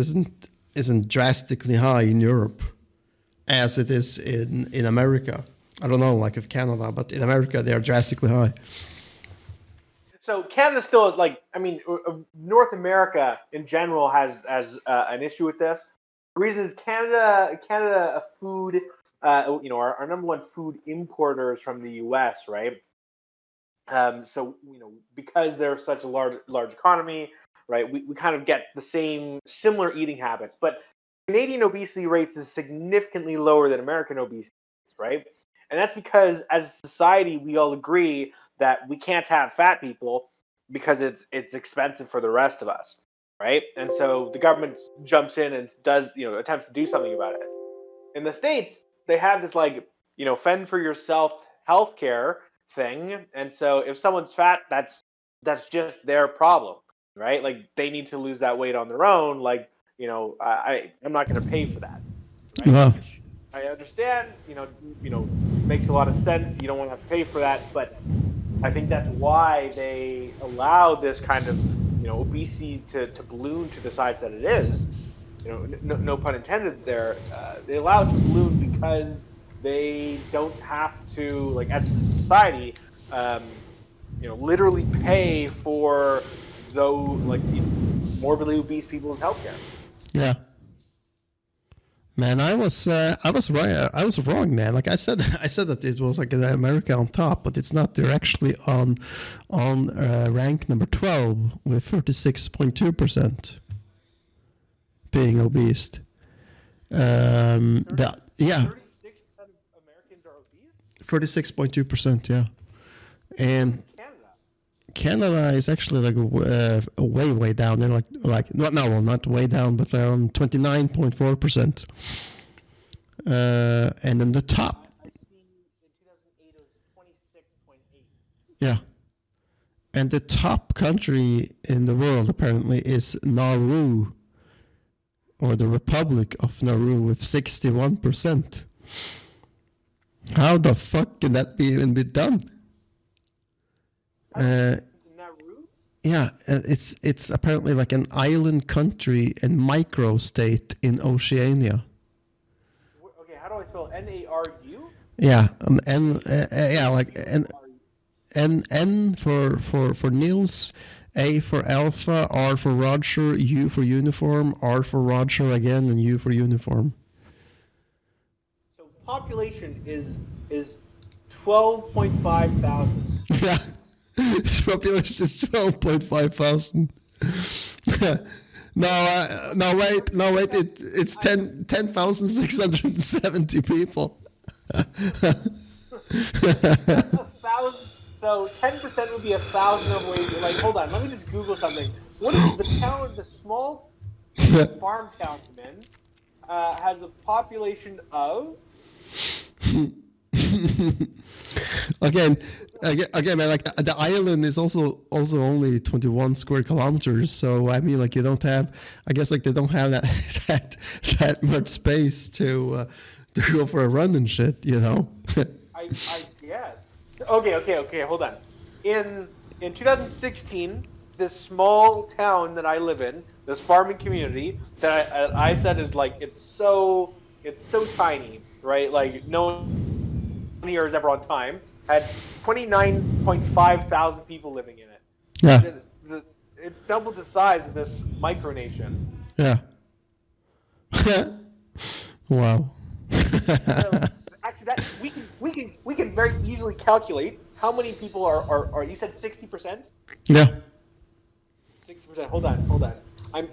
isn't drastically high in Europe as it is in America. I don't know, like of Canada, but in America they are drastically high. So Canada still North America in general has an issue with this. The reason is Canada food. Our number one food importers from the U.S., right? So because they're such a large economy, right? We kind of get the similar eating habits, but Canadian obesity rates is significantly lower than American obesity rates, right? And that's because as a society we all agree that we can't have fat people because it's expensive for the rest of us, right? And so the government jumps in and does attempts to do something about it. In the States, they have this like fend for yourself healthcare thing, and so if someone's fat, that's just their problem, right? Like they need to lose that weight on their own. Like I'm not going to pay for that, right? Yeah. Which I understand. Makes a lot of sense. You don't want to have to pay for that, but I think that's why they allow this kind of obesity to balloon to the size that it is. No pun intended there. They allow it to balloon because they don't have to, like, as a society, literally pay for morbidly obese people's healthcare. Yeah. Man, I was right. I was wrong, man. Like I said that it was like America on top, but it's not. They're actually on rank number 12 with 36.2% being obese. 36% of Americans are obese. 36.2%, yeah. And Canada. Canada is actually like way down. They're not way down, but they're on 29.4%. And then the top. I see in 2008 it was 26.8. Yeah. And the top country in the world apparently is Nauru, or the Republic of Nauru, with 61%. How the fuck can that even be done? Nauru? Yeah, it's apparently like an island country and micro-state in Oceania. Okay, how do I spell Naru? Yeah, N for Niels, A for Alpha, R for Roger, U for uniform, R for Roger again, and U for uniform. population is 12.5 thousand. Yeah. Its population is 12.5 thousand. No, wait. It's 10,670 people. So 10% would be 1,000 of ways. Like, hold on, let me just Google something. What is the town? The small farm town I'm in has a population of. Again, man, like the island is also only 21 square kilometers. So I mean, like you don't have, I guess, like they don't have that much space to go for a run and shit, you know. I guess. Okay. Hold on. In 2016, this small town that I live in, this farming community that I said is like it's so tiny, right? Like no one here is ever on time. Had 29.5 thousand people living in it. Yeah. It's double the size of this micronation. Yeah. Wow. So, actually, that we can very easily calculate how many people are. You said 60%. Yeah. 60%. Hold on.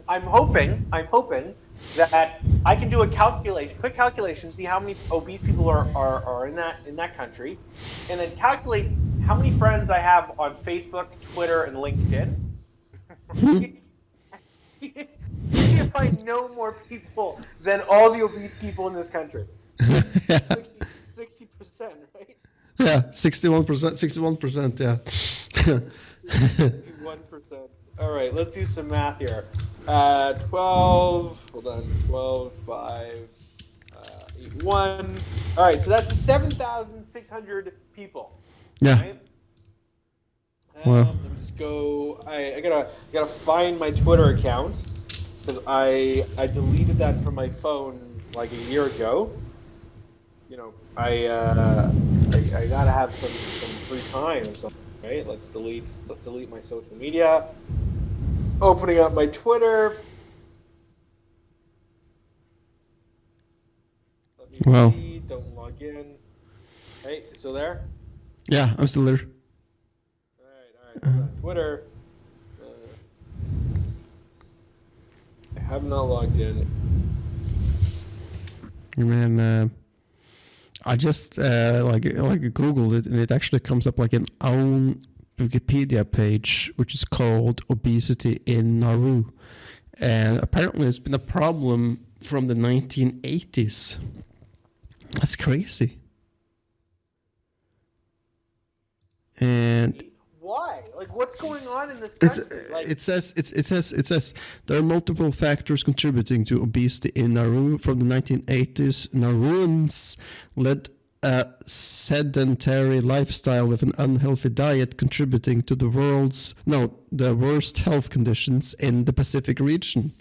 I'm hoping that I can do a quick calculation, see how many obese people are in that country, and then calculate how many friends I have on Facebook, Twitter, and LinkedIn. See if I know more people than all the obese people in this country. 60%, right? Yeah, 61%, yeah. 61%. All right, let's do some math here. 12, 5, 8, 1. All right, so that's 7,600 people. Yeah. Right? Wow. Let me just go. I gotta find my Twitter account because I deleted that from my phone like a year ago. You know, I gotta have some free time or something, right? Let's delete my social media. Opening up my Twitter. Let me see. Don't log in. Hey, still there? Yeah, I'm still there. All right. Hold on. Twitter. I have not logged in. Man, I just like Googled it, and it actually comes up like an own Wikipedia page, which is called Obesity in Nauru, and apparently it's been a problem from the 1980s. That's crazy. And why? Like, what's going on in this country? It says there are multiple factors contributing to obesity in Nauru from the 1980s. Nauruans led a sedentary lifestyle with an unhealthy diet, contributing to the worst health conditions in the Pacific region.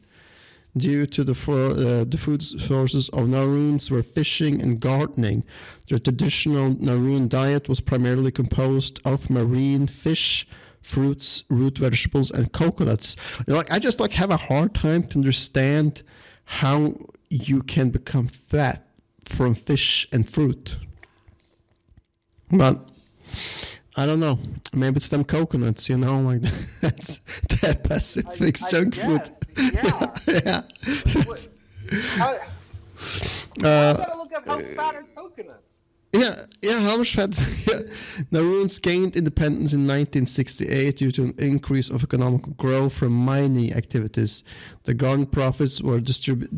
Due to the food sources of Nauruans were fishing and gardening. Their traditional Nauruan diet was primarily composed of marine fish, fruits, root vegetables, and coconuts. You know, like I just like have a hard time to understand how you can become fat from fish and fruit. But I don't know. Maybe it's them coconuts, you know, like that's that Pacific junk food. Yeah. Yeah. I gotta look up how fat are coconuts. Yeah. How much fat? Nauruans gained independence in 1968 due to an increase of economic growth from mining activities. The garnered profits were distributed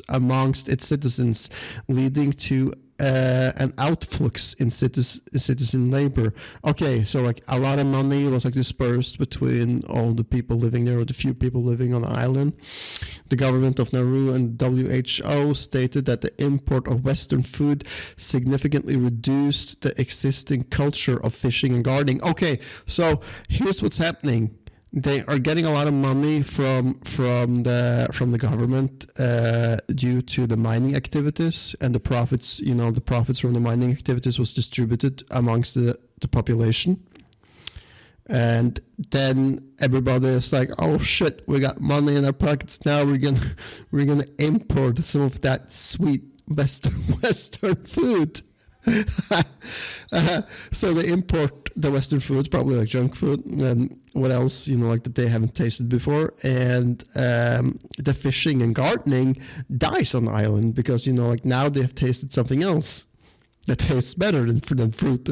amongst its citizens, leading to an outflux in citizen labor. Okay, so like a lot of money was like dispersed between all the people living there, or the few people living on the island. The government of Nauru and WHO stated that the import of Western food significantly reduced the existing culture of fishing and gardening. Okay, so here's what's happening. They are getting a lot of money from the government due to the mining activities, and the profits. You know, the profits from the mining activities was distributed amongst the population. And then everybody is like, "Oh shit, we got money in our pockets now. We're gonna import some of that sweet Western food." So they import the Western food, probably like junk food, and what else, like that they haven't tasted before. And the fishing and gardening dies on the island because like now they have tasted something else that tastes better than fruit and fruit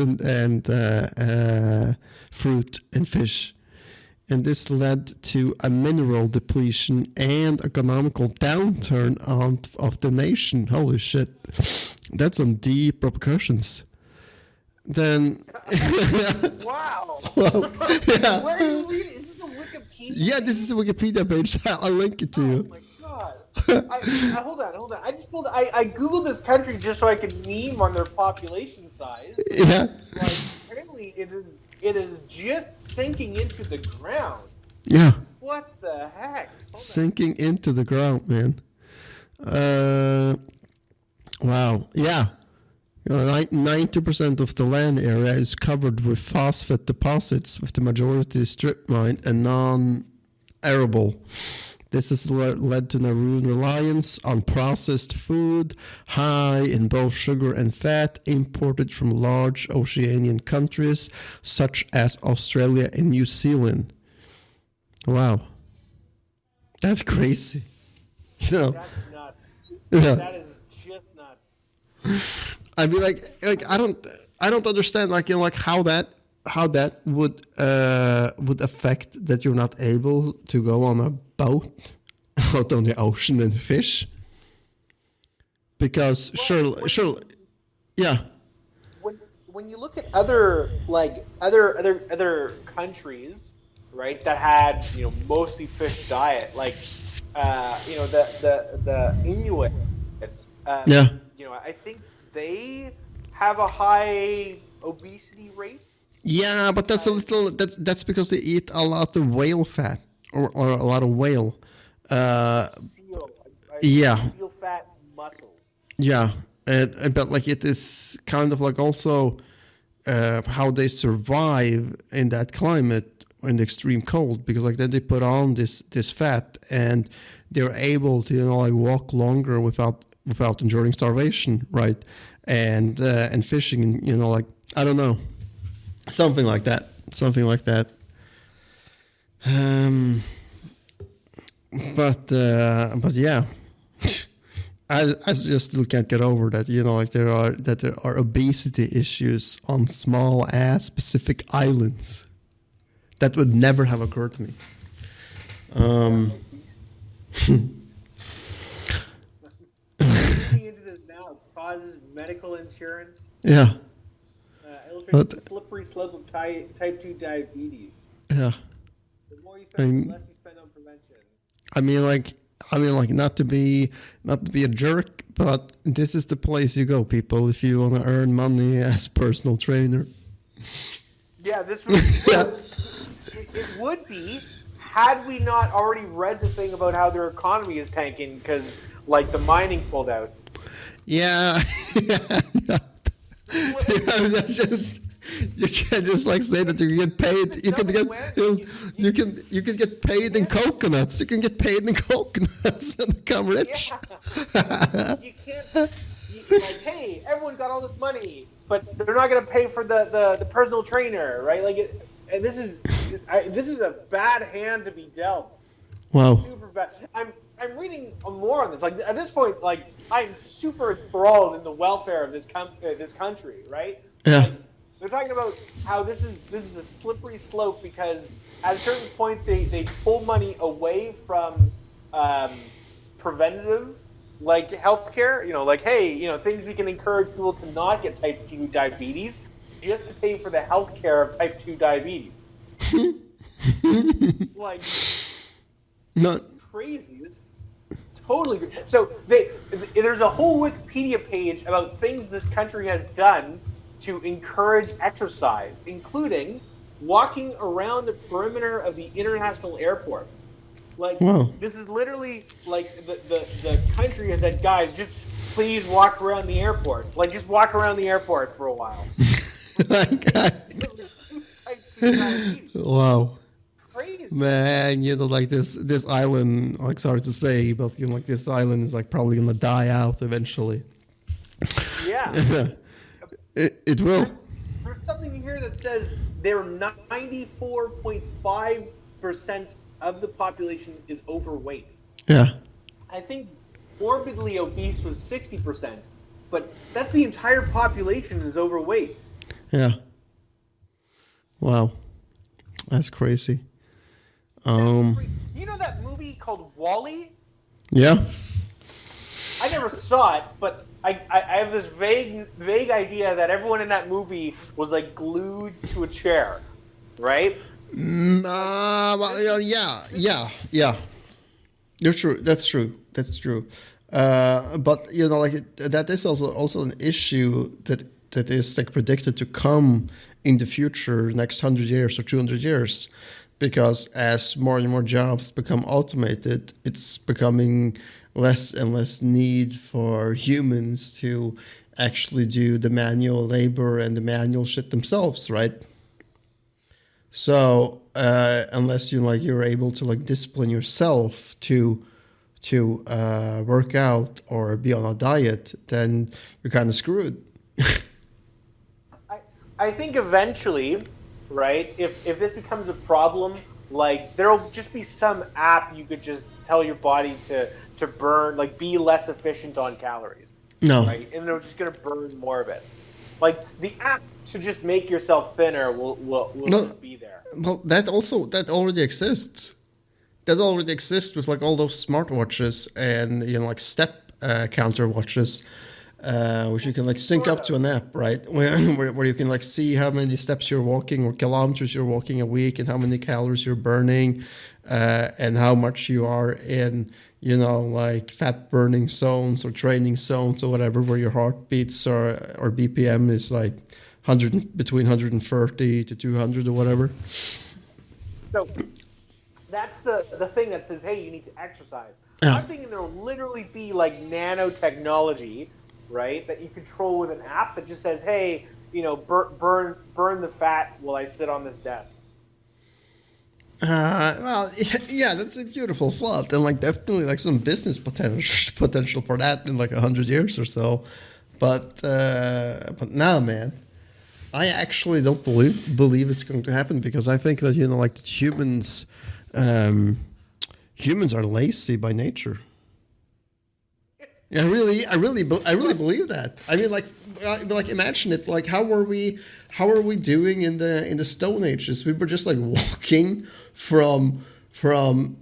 and fish. And this led to a mineral depletion and economical downturn of the nation. Holy shit. That's some deep repercussions. Then... Wow. Well, yeah. Where are you reading? Is this a Wikipedia? Yeah, this is a Wikipedia page. I'll link it to Oh you. my god. Hold on. I just I googled this country just so I could meme on their population size. Yeah. Like, apparently it is just sinking into the ground. Yeah. What the heck? Sinking into the ground, man. Wow. Yeah. 90% of the land area is covered with phosphate deposits, with the majority strip mined and non-arable. This has led to Nauru reliance on processed food, high in both sugar and fat, imported from large Oceanian countries such as Australia and New Zealand. Wow. That's crazy. That's nuts. Yeah. That is just nuts. I mean, like I don't understand, how that would affect that you're not able to go on a boat out on the ocean and fish. Because surely, yeah. When you look at other countries, right, that had mostly fish diet, like the Inuit, Yeah. I think they have a high obesity rate. Yeah, but that's because they eat a lot of whale fat or a lot of whale. Yeah. Seal fat muscles. Yeah, but like it is kind of like also how they survive in that climate in the extreme cold, because like then they put on this fat and they're able to walk longer without enduring starvation, right? And fishing, and I don't know, something like that. But yeah, I just still can't get over that. There are obesity issues on small ass Pacific islands. That would never have occurred to me. Looking into this now causes medical insurance. Yeah. Illustrates the slippery slope of type 2 diabetes. Yeah. The more you spend, the less you spend on prevention. I mean, not to be a jerk, but this is the place you go, people, if you want to earn money as personal trainer. Yeah, this would it would be, had we not already read the thing about how their economy is tanking because the mining pulled out. Yeah. Yeah. You can't just say that you can get paid. You can get paid in coconuts. You can get paid in coconuts and become rich. Yeah. You can't. Hey, everyone got all this money, but they're not going to pay for the personal trainer, right? And this is a bad hand to be dealt. Wow. Super bad. I'm reading more on this. At this point, I'm super enthralled in the welfare of this country, right? Yeah. They're talking about how this is a slippery slope because at a certain point they pull money away from preventative healthcare. Hey, things we can encourage people to not get type 2 diabetes, just to pay for the healthcare of type 2 diabetes. Not crazy. This totally. So there's a whole Wikipedia page about things this country has done to encourage exercise, including walking around the perimeter of the international airports. Wow. This is literally the country has said, guys, just please walk around the airports. Just walk around the airports for a while. reefs. Wow. Crazy. Man, like this island, like sorry to say, but like this island is like probably gonna die out eventually. Yeah. It will. There's something here that says there 94.5% of the population is overweight. Yeah. I think morbidly obese was 60%, but that's the entire population is overweight. Yeah. Wow. That's crazy. You know that movie called Wall-E? Yeah. I never saw it, but I have this vague idea that everyone in that movie was like glued to a chair, right? Well, yeah. You're true. That's true. But like that is also an issue that is like predicted to come in the future, next 100 years or 200 years, because as more and more jobs become automated, it's becoming less and less need for humans to actually do the manual labor and the manual shit themselves, right? So unless you're able to like discipline yourself to work out or be on a diet, then you're kind of screwed. I think eventually, right, if this becomes a problem, like there'll just be some app you could just tell your body to burn, like be less efficient on calories. No. Right? And they're just gonna burn more of it. Like the app to just make yourself thinner will just be there. Well, that already exists. That already exists with like all those smartwatches and like step counter watches, which you can like sync up to an app, right? Where you can like see how many steps you're walking or kilometers you're walking a week and how many calories you're burning, and how much you are in like fat burning zones or training zones or whatever, where your heartbeats or BPM is like between 130 to 200 or whatever. So that's the thing that says, hey, you need to exercise. Yeah. I'm thinking there'll literally be like nanotechnology, right, that you control with an app that just says, hey, burn the fat while I sit on this desk. Well, yeah, that's a beautiful thought, and like definitely like some business potential for that in like 100 years or so. But now, man, I actually don't believe it's going to happen, because I think that like humans are lazy by nature. I really believe that. I mean, like imagine it. Like, how are we doing in the Stone Ages? We were just like walking from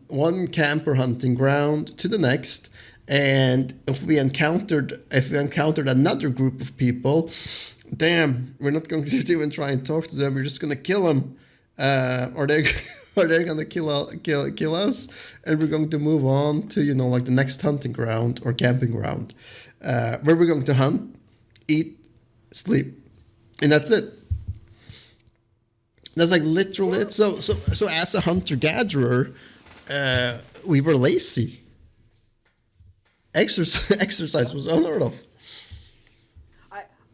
one camper hunting ground to the next, and if we encountered another group of people, damn, we're not going to even try and talk to them. We're just going to kill them, or they're going to kill us, and we're going to move on to like the next hunting ground or camping ground, where we're going to hunt, eat, sleep, and that's it. That's like literally it. So as a hunter gatherer, we were lazy. Exercise was unheard of.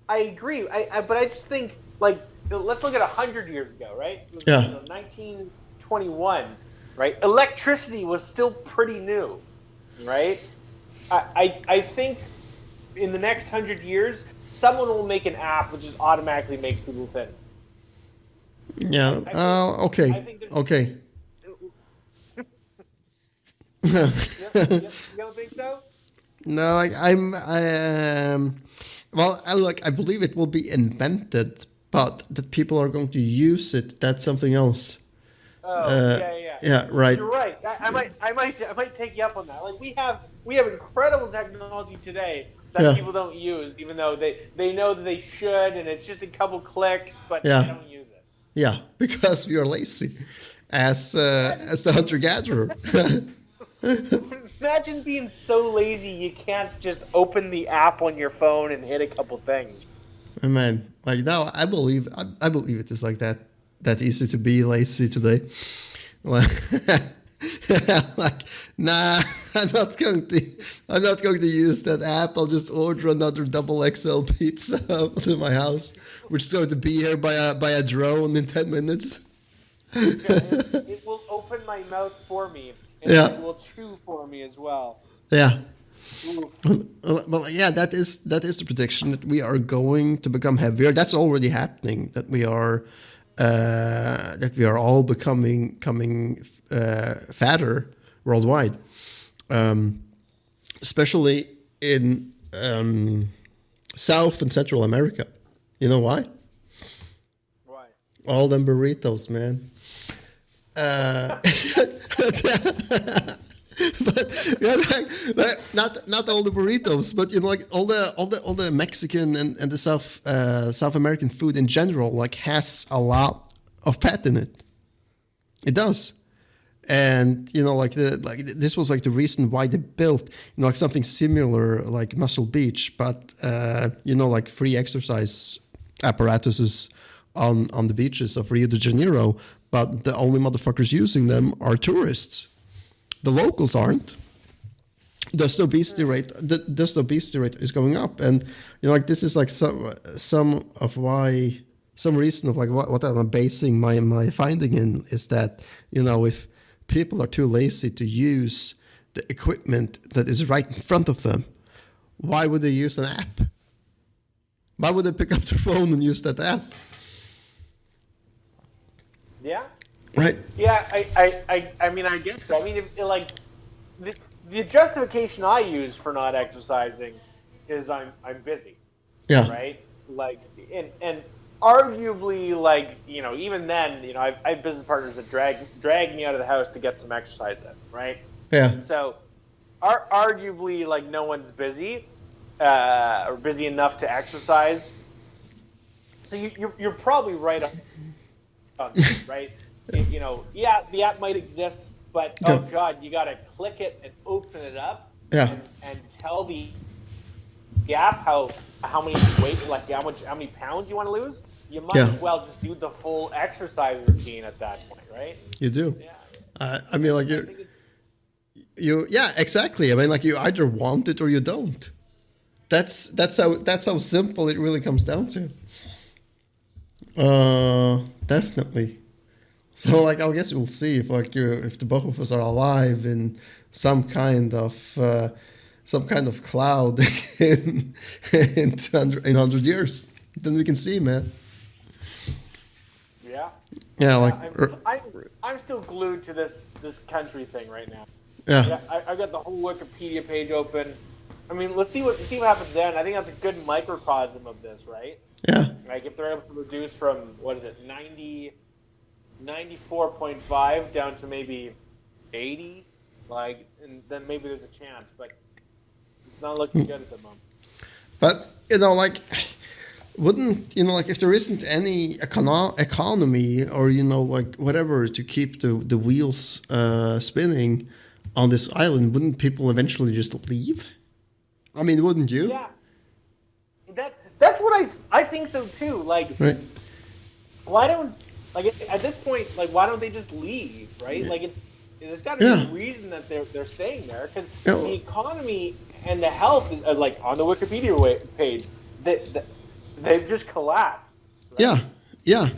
I agree. But I just think, like, let's look at 100 years ago, right? Yeah. 1921, right? Electricity was still pretty new, right? I think in the next 100 years, someone will make an app which just automatically makes people thin. Yeah. Okay. Okay. You don't think so? No, like well, I believe it will be invented, but that people are going to use it, that's something else. Oh, yeah, right. You're right. I might take you up on that. Like we have incredible technology today that people don't use, even though they know that they should, and it's just a couple clicks, but they don't use it. Yeah, because we are lazy, as the hunter-gatherer. Imagine being so lazy you can't just open the app on your phone and hit a couple things. Man, like now I believe it is like that easy to be lazy today. Like, nah, I'm not going to use that app. I'll just order another double XL pizza to my house, which is going to be here by a drone in 10 minutes. It will open my mouth for me, and Yeah. it will chew for me as well. Yeah. Oof. Well, yeah, that is the prediction that we are going to become heavier. That's already happening. That we are all becoming fatter worldwide, especially in South and Central America. You know why? Why? All them burritos, man. But yeah, not all the burritos, but you know, like all the Mexican and the South American food in general, like has a lot of fat in it. It does, and you know, this was like the reason why they built, you know, like something similar like Muscle Beach, but you know, like free exercise apparatuses on the beaches of Rio de Janeiro, but the only motherfuckers using them are tourists. The locals aren't. Thus the obesity rate is going up, and you know, like this is like some reason of like what I'm basing my finding in is that, you know, if people are too lazy to use the equipment that is right in front of them, why would they use an app? Why would they pick up their phone and use that app? Yeah. Right. Yeah, I mean, I guess so. I mean, like the justification I use for not exercising is I'm busy, Yeah. right? Like, and arguably, like, you know, even then, you know, I have business partners that drag me out of the house to get some exercise in, right? Yeah. So, arguably, like, no one's busy or busy enough to exercise. So you're probably right on this, right? You know, yeah, the app might exist, but oh god, you gotta click it and open it up, Yeah. and tell the app how many weight, like how many pounds you want to lose. You might as well just do the full exercise routine at that point, right? You do. Yeah. I mean, like yeah, exactly. I mean, like you either want it or you don't. That's how simple it really comes down to. Definitely. So, like, I guess we'll see if if the both of us are alive in some kind of cloud in 100 years. Then we can see, man. Yeah. Yeah, like I'm still glued to this country thing right now. yeah. I've got the whole Wikipedia page open. I mean, let's see what happens then. I think that's a good microcosm of this, right? Yeah. Like if they're able to reduce from 94.5 down to maybe 80, like, and then maybe there's a chance, but it's not looking good at the moment. But you know, like, wouldn't, you know, like if there isn't any economy or, you know, like whatever to keep the wheels spinning on this island, wouldn't people eventually just leave? I mean, wouldn't you? Yeah, that's what I think so too. Like, right. Why don't, like, at this point, like, why don't they just leave, right? Yeah. Like, there's got to be a reason that they're staying there, because the economy and the health, like, on the Wikipedia page, they've just collapsed. Right? Yeah.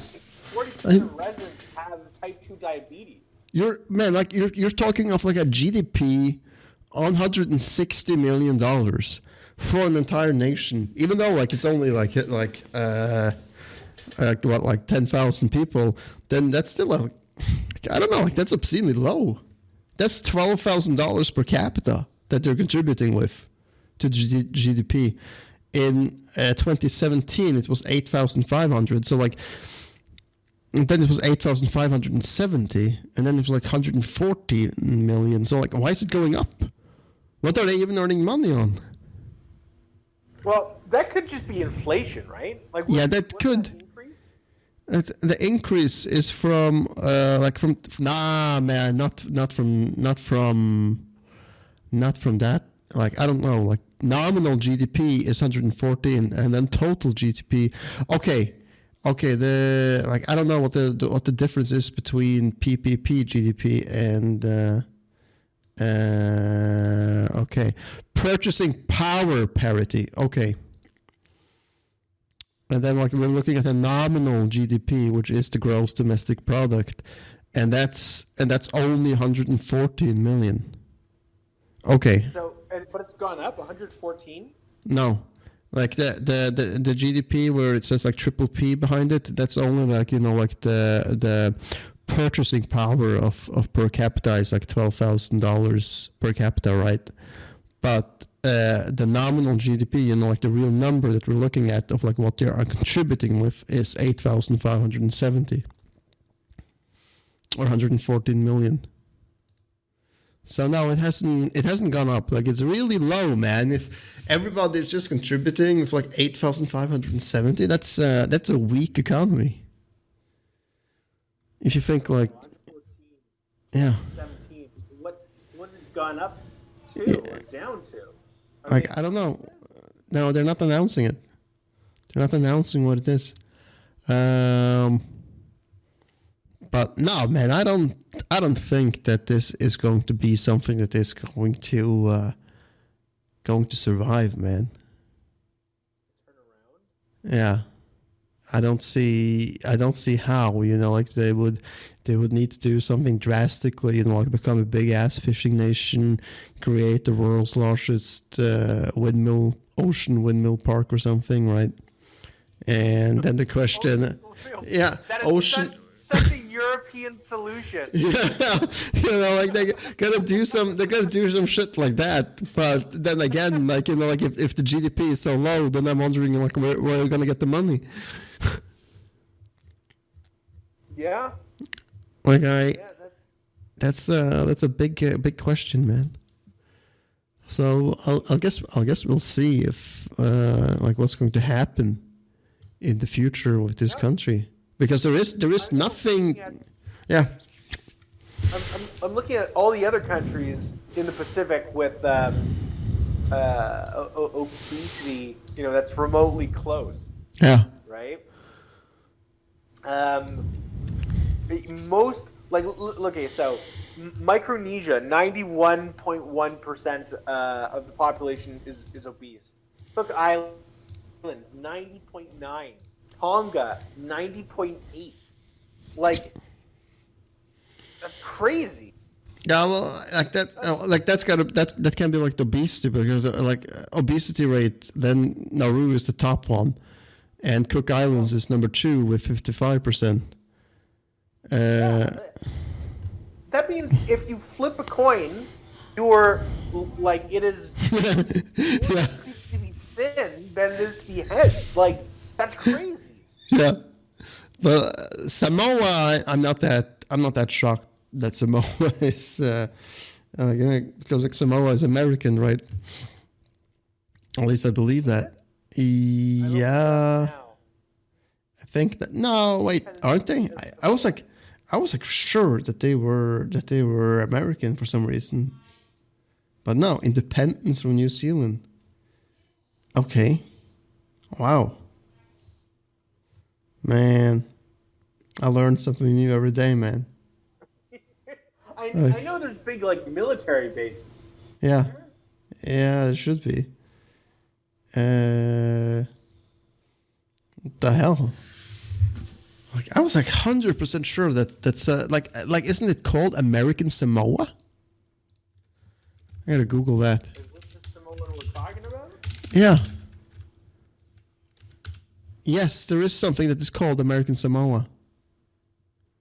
40% of residents have type 2 diabetes. You're talking of like a GDP on $160 million for an entire nation, even though like it's only like 10,000 people, then that's still I don't know, like that's obscenely low. That's $12,000 per capita that they're contributing with to GDP. In 2017, it was 8,500. So like, and then it was 8,570, and then it was like 140 million. So like, why is it going up? What are they even earning money on? Well, that could just be inflation, right? Like, that could. That increase? The increase is from not from that. Like, I don't know. Like, nominal GDP is 114, and then total GDP. Okay. The like, I don't know what the difference is between PPP GDP and purchasing power parity. Okay. And then like we're looking at a nominal GDP, which is the gross domestic product, and that's only 114 million. Okay. So, but it's gone up 114. No. Like the GDP where it says like triple P behind it, that's only like, like the purchasing power of per capita is like $12,000 per capita, right? But the nominal GDP, like the real number that we're looking at of like what they are contributing with is 8,570 or 114 million. So no, it hasn't gone up. Like it's really low, man. If everybody is just contributing with like 8,570, that's a weak economy. If you think like, yeah, 17. What has it gone up to or down to? I don't know. No, they're not announcing it. They're not announcing what it is. But no, man, I don't think that this is going to be something that is going to survive, man. Turn around? Yeah. I don't see how, like they would need to do something drastically, like become a big ass fishing nation, create the world's largest ocean windmill park or something, right? And then the question, yeah, ocean. Such a European solution. Yeah, like they're gonna do some shit like that. But then again, like like if the GDP is so low, then I'm wondering like where are we gonna get the money? Yeah. Like that's a big question, man. So I guess we'll see if like what's going to happen in the future with this country, because there is nothing. Yeah. I'm looking at all the other countries in the Pacific with obesity, that's remotely close. Yeah. Right. Most okay, so Micronesia, 91.1% of the population is obese. Cook Islands, 90.9. Tonga, 90.8. Like, that's crazy. Yeah, well, like that, that can be like the obesity, because like obesity rate, then Nauru is the top one, and Cook Islands is number 2 with 55%. That means if you flip a coin, you're like it is more to be thin than it is to be head. Like, that's crazy. Yeah, but Samoa, I'm not that shocked that Samoa is because like Samoa is American, right? At least I believe that. Yeah, I think that. No, wait, aren't they? I was like sure that they were American for some reason, but no, independence from New Zealand. Okay, wow, man, I learn something new every day, man. I know there's big like military bases. Yeah, there should be. What the hell? Like I was like 100% sure that's like isn't it called American Samoa? I gotta Google that. Is this the Samoa we're talking about? Yeah. Yes, there is something that is called American Samoa.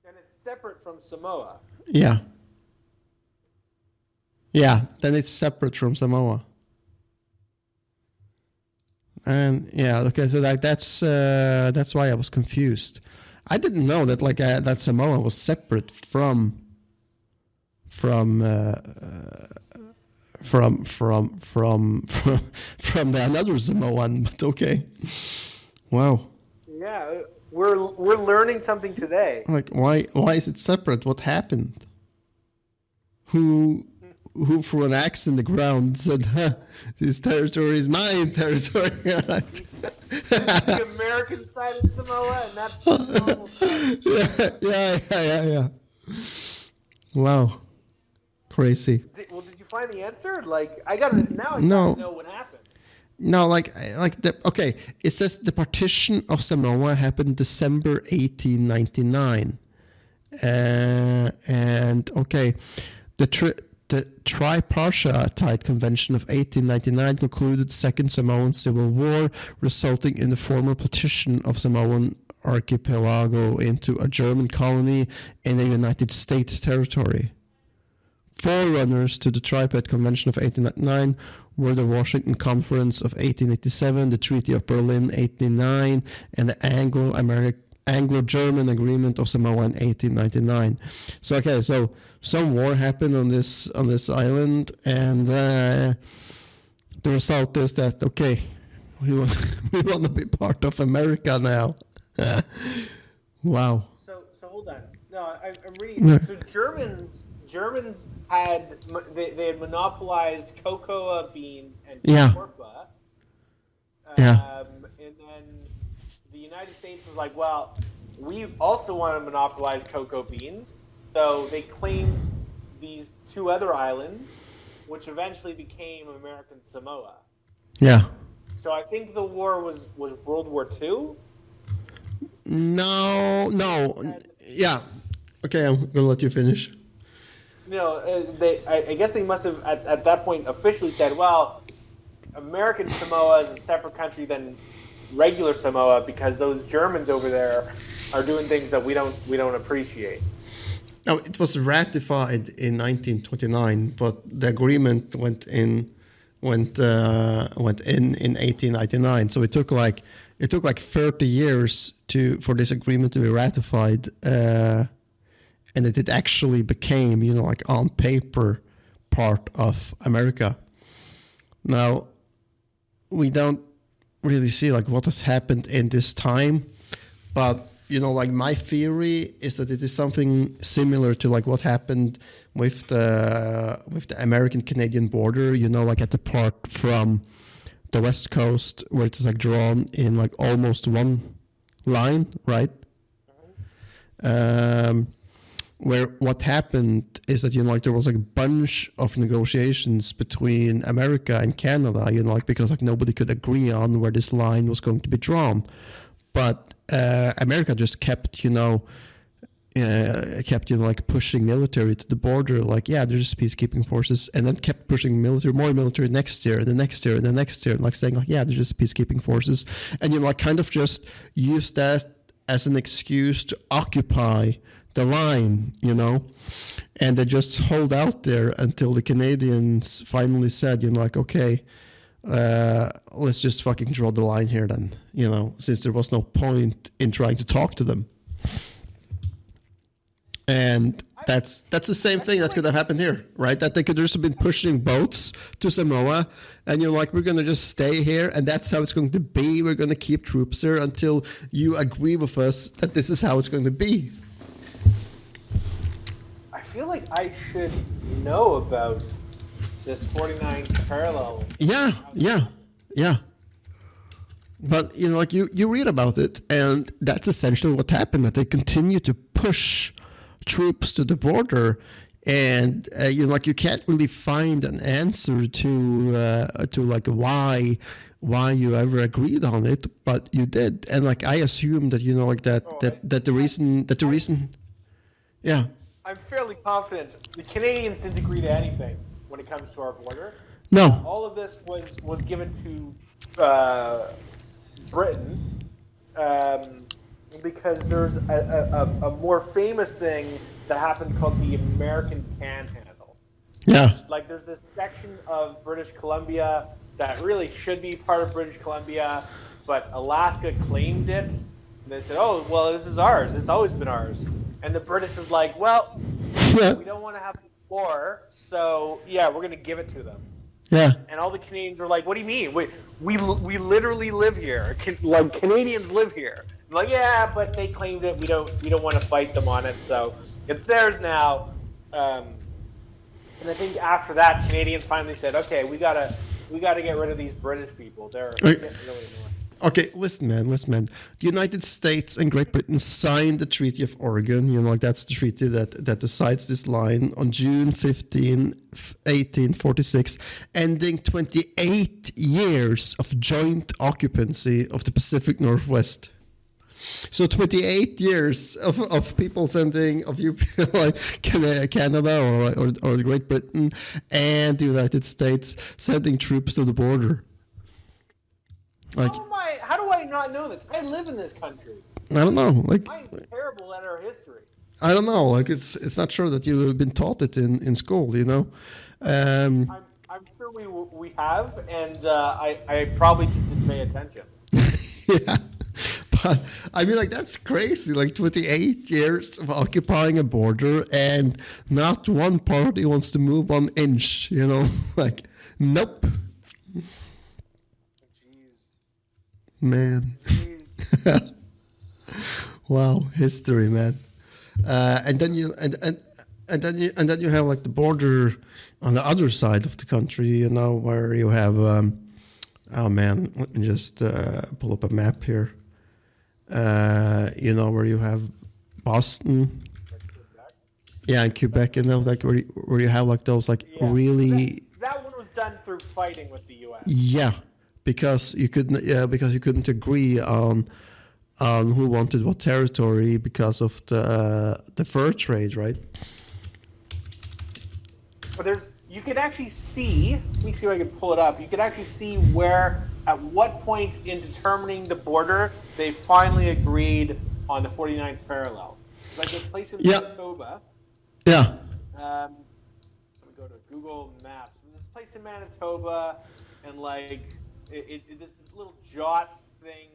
And it's separate from Samoa. Yeah. Yeah, then it's separate from Samoa. And yeah, okay, so like that's why I was confused. I didn't know that like that Samoa was separate from the another Samoan, but okay. Wow. Yeah, we're learning something today. Like why is it separate? What happened? Who threw an axe in the ground and said, this territory is mine territory? The American side of Samoa, and that's the normal side. Yeah. Wow. Crazy. Did you find the answer? Like, I gotta know what happened. No, okay. It says the partition of Samoa happened December 1899, and okay, the Tripartite Convention of 1899 concluded Second Samoan Civil War, resulting in the formal partition of Samoan archipelago into a German colony in a United States territory. Forerunners to the Tripartite Convention of 1899 were the Washington Conference of 1887, the Treaty of Berlin 1889, and the Anglo-German Agreement of Samoa in 1899. So okay, so some war happened on this island, and the result is that okay, we want to be part of America now. Wow. So hold on. No, I'm reading. No. So Germans had they had monopolized cocoa beans and torpor. And then the United States was like, well, we also want to monopolize cocoa beans, so they claimed these two other islands, which eventually became American Samoa. Yeah. So I think the war was World War II. No. Yeah. Okay, I'm gonna let you finish. I guess they must have at that point officially said, well, American Samoa is a separate country than regular Samoa because those Germans over there are doing things that we don't appreciate. No, it was ratified in 1929, but the agreement went in 1899. So it took like 30 years for this agreement to be ratified. And it actually became, like on paper, part of America. Now, we don't really see like what has happened in this time, but like my theory is that it is something similar to like what happened with the American-Canadian border. Like at the part from the West Coast where it is like drawn in like almost one line, right? Where what happened is that like there was like a bunch of negotiations between America and Canada, because like nobody could agree on where this line was going to be drawn, but America just kept like pushing military to the border, like there's peacekeeping forces, and then kept pushing more military next year, the next year, the next year, like saying like there's just peacekeeping forces, and like kind of just use that as an excuse to occupy the line, and they just hold out there until the Canadians finally said, like, okay, let's just fucking draw the line here then, since there was no point in trying to talk to them. And that's the same thing that could have happened here, right? That they could just have been pushing boats to Samoa, and you're like, we're going to just stay here, and that's how it's going to be. We're going to keep troops here until you agree with us that this is how it's going to be. I feel like I should know about this 49 parallel. Yeah. But like you read about it, and that's essentially what happened. That they continue to push troops to the border, and you can't really find an answer to like why you ever agreed on it, but you did. And like I assume that that the reason. Yeah. I'm fairly confident the Canadians didn't agree to anything when it comes to our border. No. All of this was given to Britain because there's a more famous thing that happened called the American Panhandle. Yeah. Like there's this section of British Columbia that really should be part of British Columbia, but Alaska claimed it. And they said, oh, well, this is ours. It's always been ours. And the British was like, well, we don't want to have a war, so we're going to give it to them. Yeah. And all the Canadians are like, what do you mean? We literally live here. Canadians live here. I'm like, yeah, but they claimed it. We don't want to fight them on it, so it's theirs now. And I think after that, Canadians finally said, okay, we gotta get rid of these British people. They're getting really annoying. Okay, listen, man. The United States and Great Britain signed the Treaty of Oregon. You know, like that's the treaty that decides this line on June 15, 1846, ending 28 years of joint occupancy of the Pacific Northwest. So 28 years of people sending of you like Canada or Great Britain and the United States sending troops to the border. Like, how do I not know this? I live in this country. I don't know. Like, I'm terrible at our history. I don't know. Like, it's not sure that you've been taught it in school. You know. I'm sure we have, and I probably just didn't pay attention. Yeah. But I mean, like, that's crazy. Like 28 years of occupying a border, and not one party wants to move 1 inch. You know, like, nope. Man. Wow, history, man. And then you have like the border on the other side of the country, you know, where you have oh man, let me just pull up a map here. You know, where you have Boston. Yeah, and Quebec, and those like where you have like those like really. That one was done through fighting with the U.S. Yeah. Because you couldn't agree on who wanted what territory because of the fur trade, right? But you can actually see. Let me see if I can pull it up. You can actually see where, at what point in determining the border, they finally agreed on the 49th parallel. It's like this place in Manitoba. Yeah. Let me go to Google Maps. This place in Manitoba, and like. This little jot thing,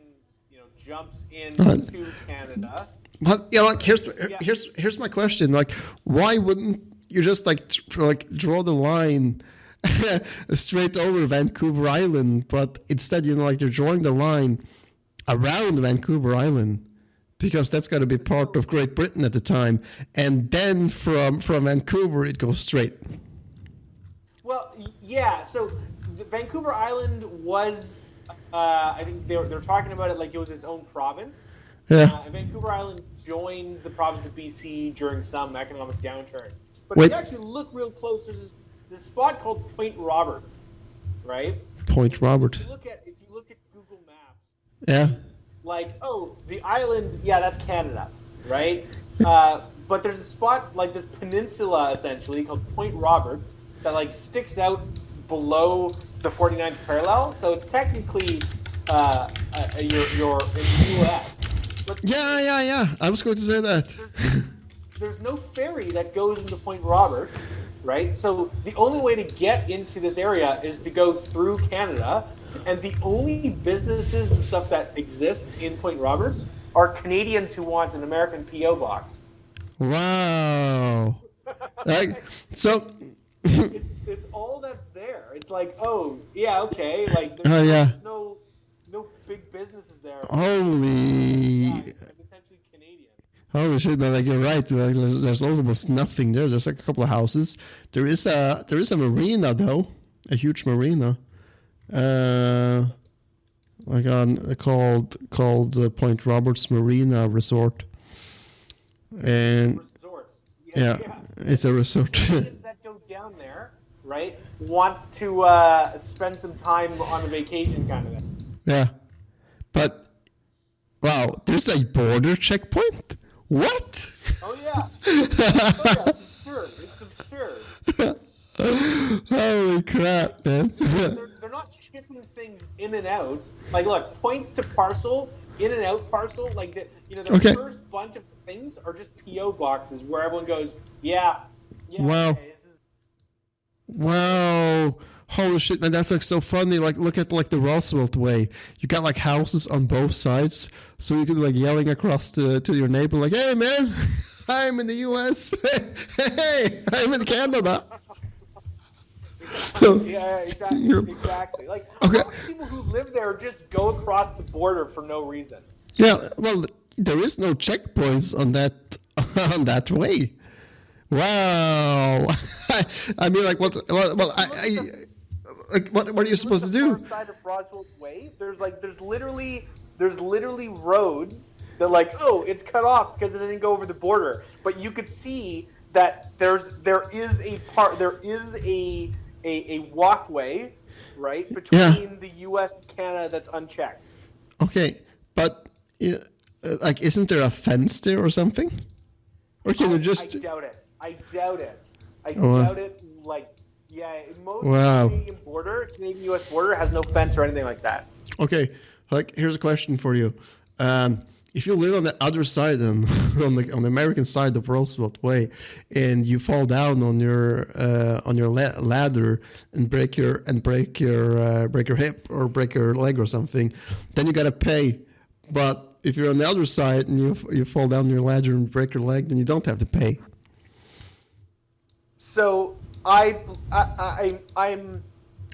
you know, jumps into Canada. But yeah, like here's my question. Like, why wouldn't you just like draw the line straight over Vancouver Island? But instead, you know, like you're drawing the line around Vancouver Island because that's got to be part of Great Britain at the time, and then from Vancouver it goes straight. Well, yeah. So. Vancouver Island was, I think they're talking about it like it was its own province. Yeah. And Vancouver Island joined the province of BC during some economic downturn. But if you actually look real close, there's this spot called Point Roberts, right? Point Roberts. If you look at Google Maps. Yeah. Like, oh, the island, yeah, that's Canada, right? But there's a spot like this peninsula essentially called Point Roberts that like sticks out below the 49th parallel, so it's technically you're in the U.S. But yeah. I was going to say that. There's no ferry that goes into Point Roberts, right? So the only way to get into this area is to go through Canada, and the only businesses and stuff that exist in Point Roberts are Canadians who want an American P.O. box. Wow. So. It's all that's there. It's like, oh yeah, okay, like there's no big businesses there. Holy. Essentially Canadian. Holy shit, man! Like you're right. Like, there's almost nothing there. There's like a couple of houses. There is a marina though, a huge marina. Like called Point Roberts Marina Resort. And yeah, it's a resort. That go down there, right? Want to spend some time on a vacation, kind of thing. Yeah, but wow, there's a border checkpoint. What? Oh yeah, it's absurd. It's absurd. Holy crap, man! They're not shipping things in and out. Like, look, points to parcel, in and out parcel. Like the first bunch of things are just PO boxes where everyone goes, yeah. Wow. Okay, Wow. Holy shit, man, that's like so funny. Like, look at like the Roosevelt way. You got like houses on both sides, so you could be like yelling across to your neighbor, like, "Hey, man, I'm in the U.S. Hey, I'm in Canada." Yeah, exactly. Like, okay. How many people who live there just go across the border for no reason? Yeah, well, there is no checkpoints on that way. Wow. I mean, like, what? Well, like what are you supposed to The do? far side of Roswell Way, there's literally roads that like, oh, it's cut off because it didn't go over the border. But you could see that there is a walkway, right, Yeah. between the U.S. and Canada that's unchecked. Okay, but like, isn't there a fence there or something? Or can you just? I doubt it. I doubt it. Oh, doubt it. Like, yeah, most Wow. Canadian-U.S. border has no fence or anything like that. Okay, like here's a question for you. If you live on the other side and on the American side of Roosevelt Way, and you fall down on your ladder and break your hip or break your leg or something, then you gotta pay. But if you're on the other side and you fall down your ladder and break your leg, then you don't have to pay. So I'm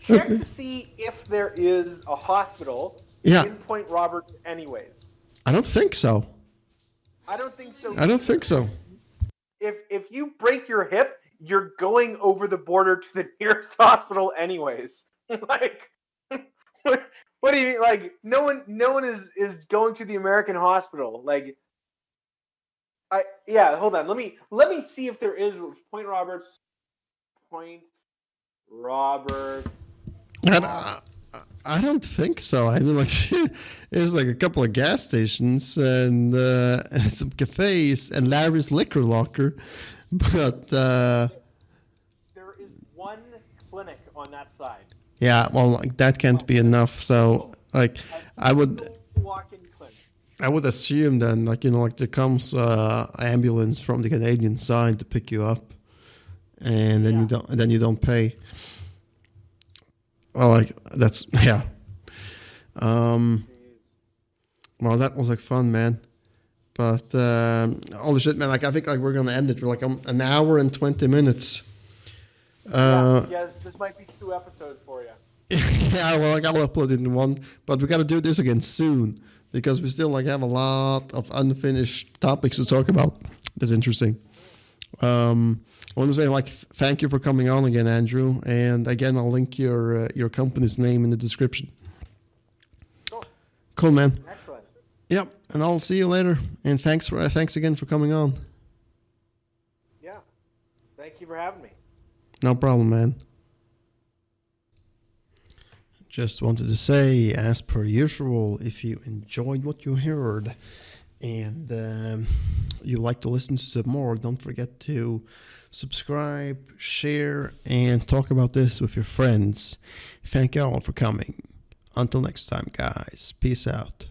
checked to see if there is a hospital Yeah. in Point Roberts anyways. I don't think so. I don't think so. I don't think so. If you break your hip, you're going over the border to the nearest hospital anyways. Like, what do you mean? Like, no one is going to the American hospital. Like, hold on. Let me see if there is Point Roberts. Point Roberts. I don't think so. I mean, like, there's like a couple of gas stations and some cafes and Larry's Liquor Locker, but There is one clinic on that side. yeah, well, like that can't be enough. So, like, I would Walk-in clinic. I would assume then, like, like there comes ambulance from the Canadian side to pick you up, and then you don't pay. Well, like that's yeah. Well, that was like fun, man. But holy shit, man! Like I think like we're gonna end it. We're like an hour and 20 minutes. This might be 2 episodes for you. Yeah, well, like I'll upload it in one, but we gotta do this again soon because we still like have a lot of unfinished topics to talk about. That's interesting. I want to say like thank you for coming on again, Andrew. And again, I'll link your company's name in the description. Cool, man. Excellent. Yep, and I'll see you later. And thanks again for coming on. Yeah. Thank you for having me. No problem, man. Just wanted to say, as per usual, if you enjoyed what you heard and you like to listen to some more, don't forget to subscribe, share, and talk about this with your friends. Thank you all for coming. Until next time, guys. Peace out.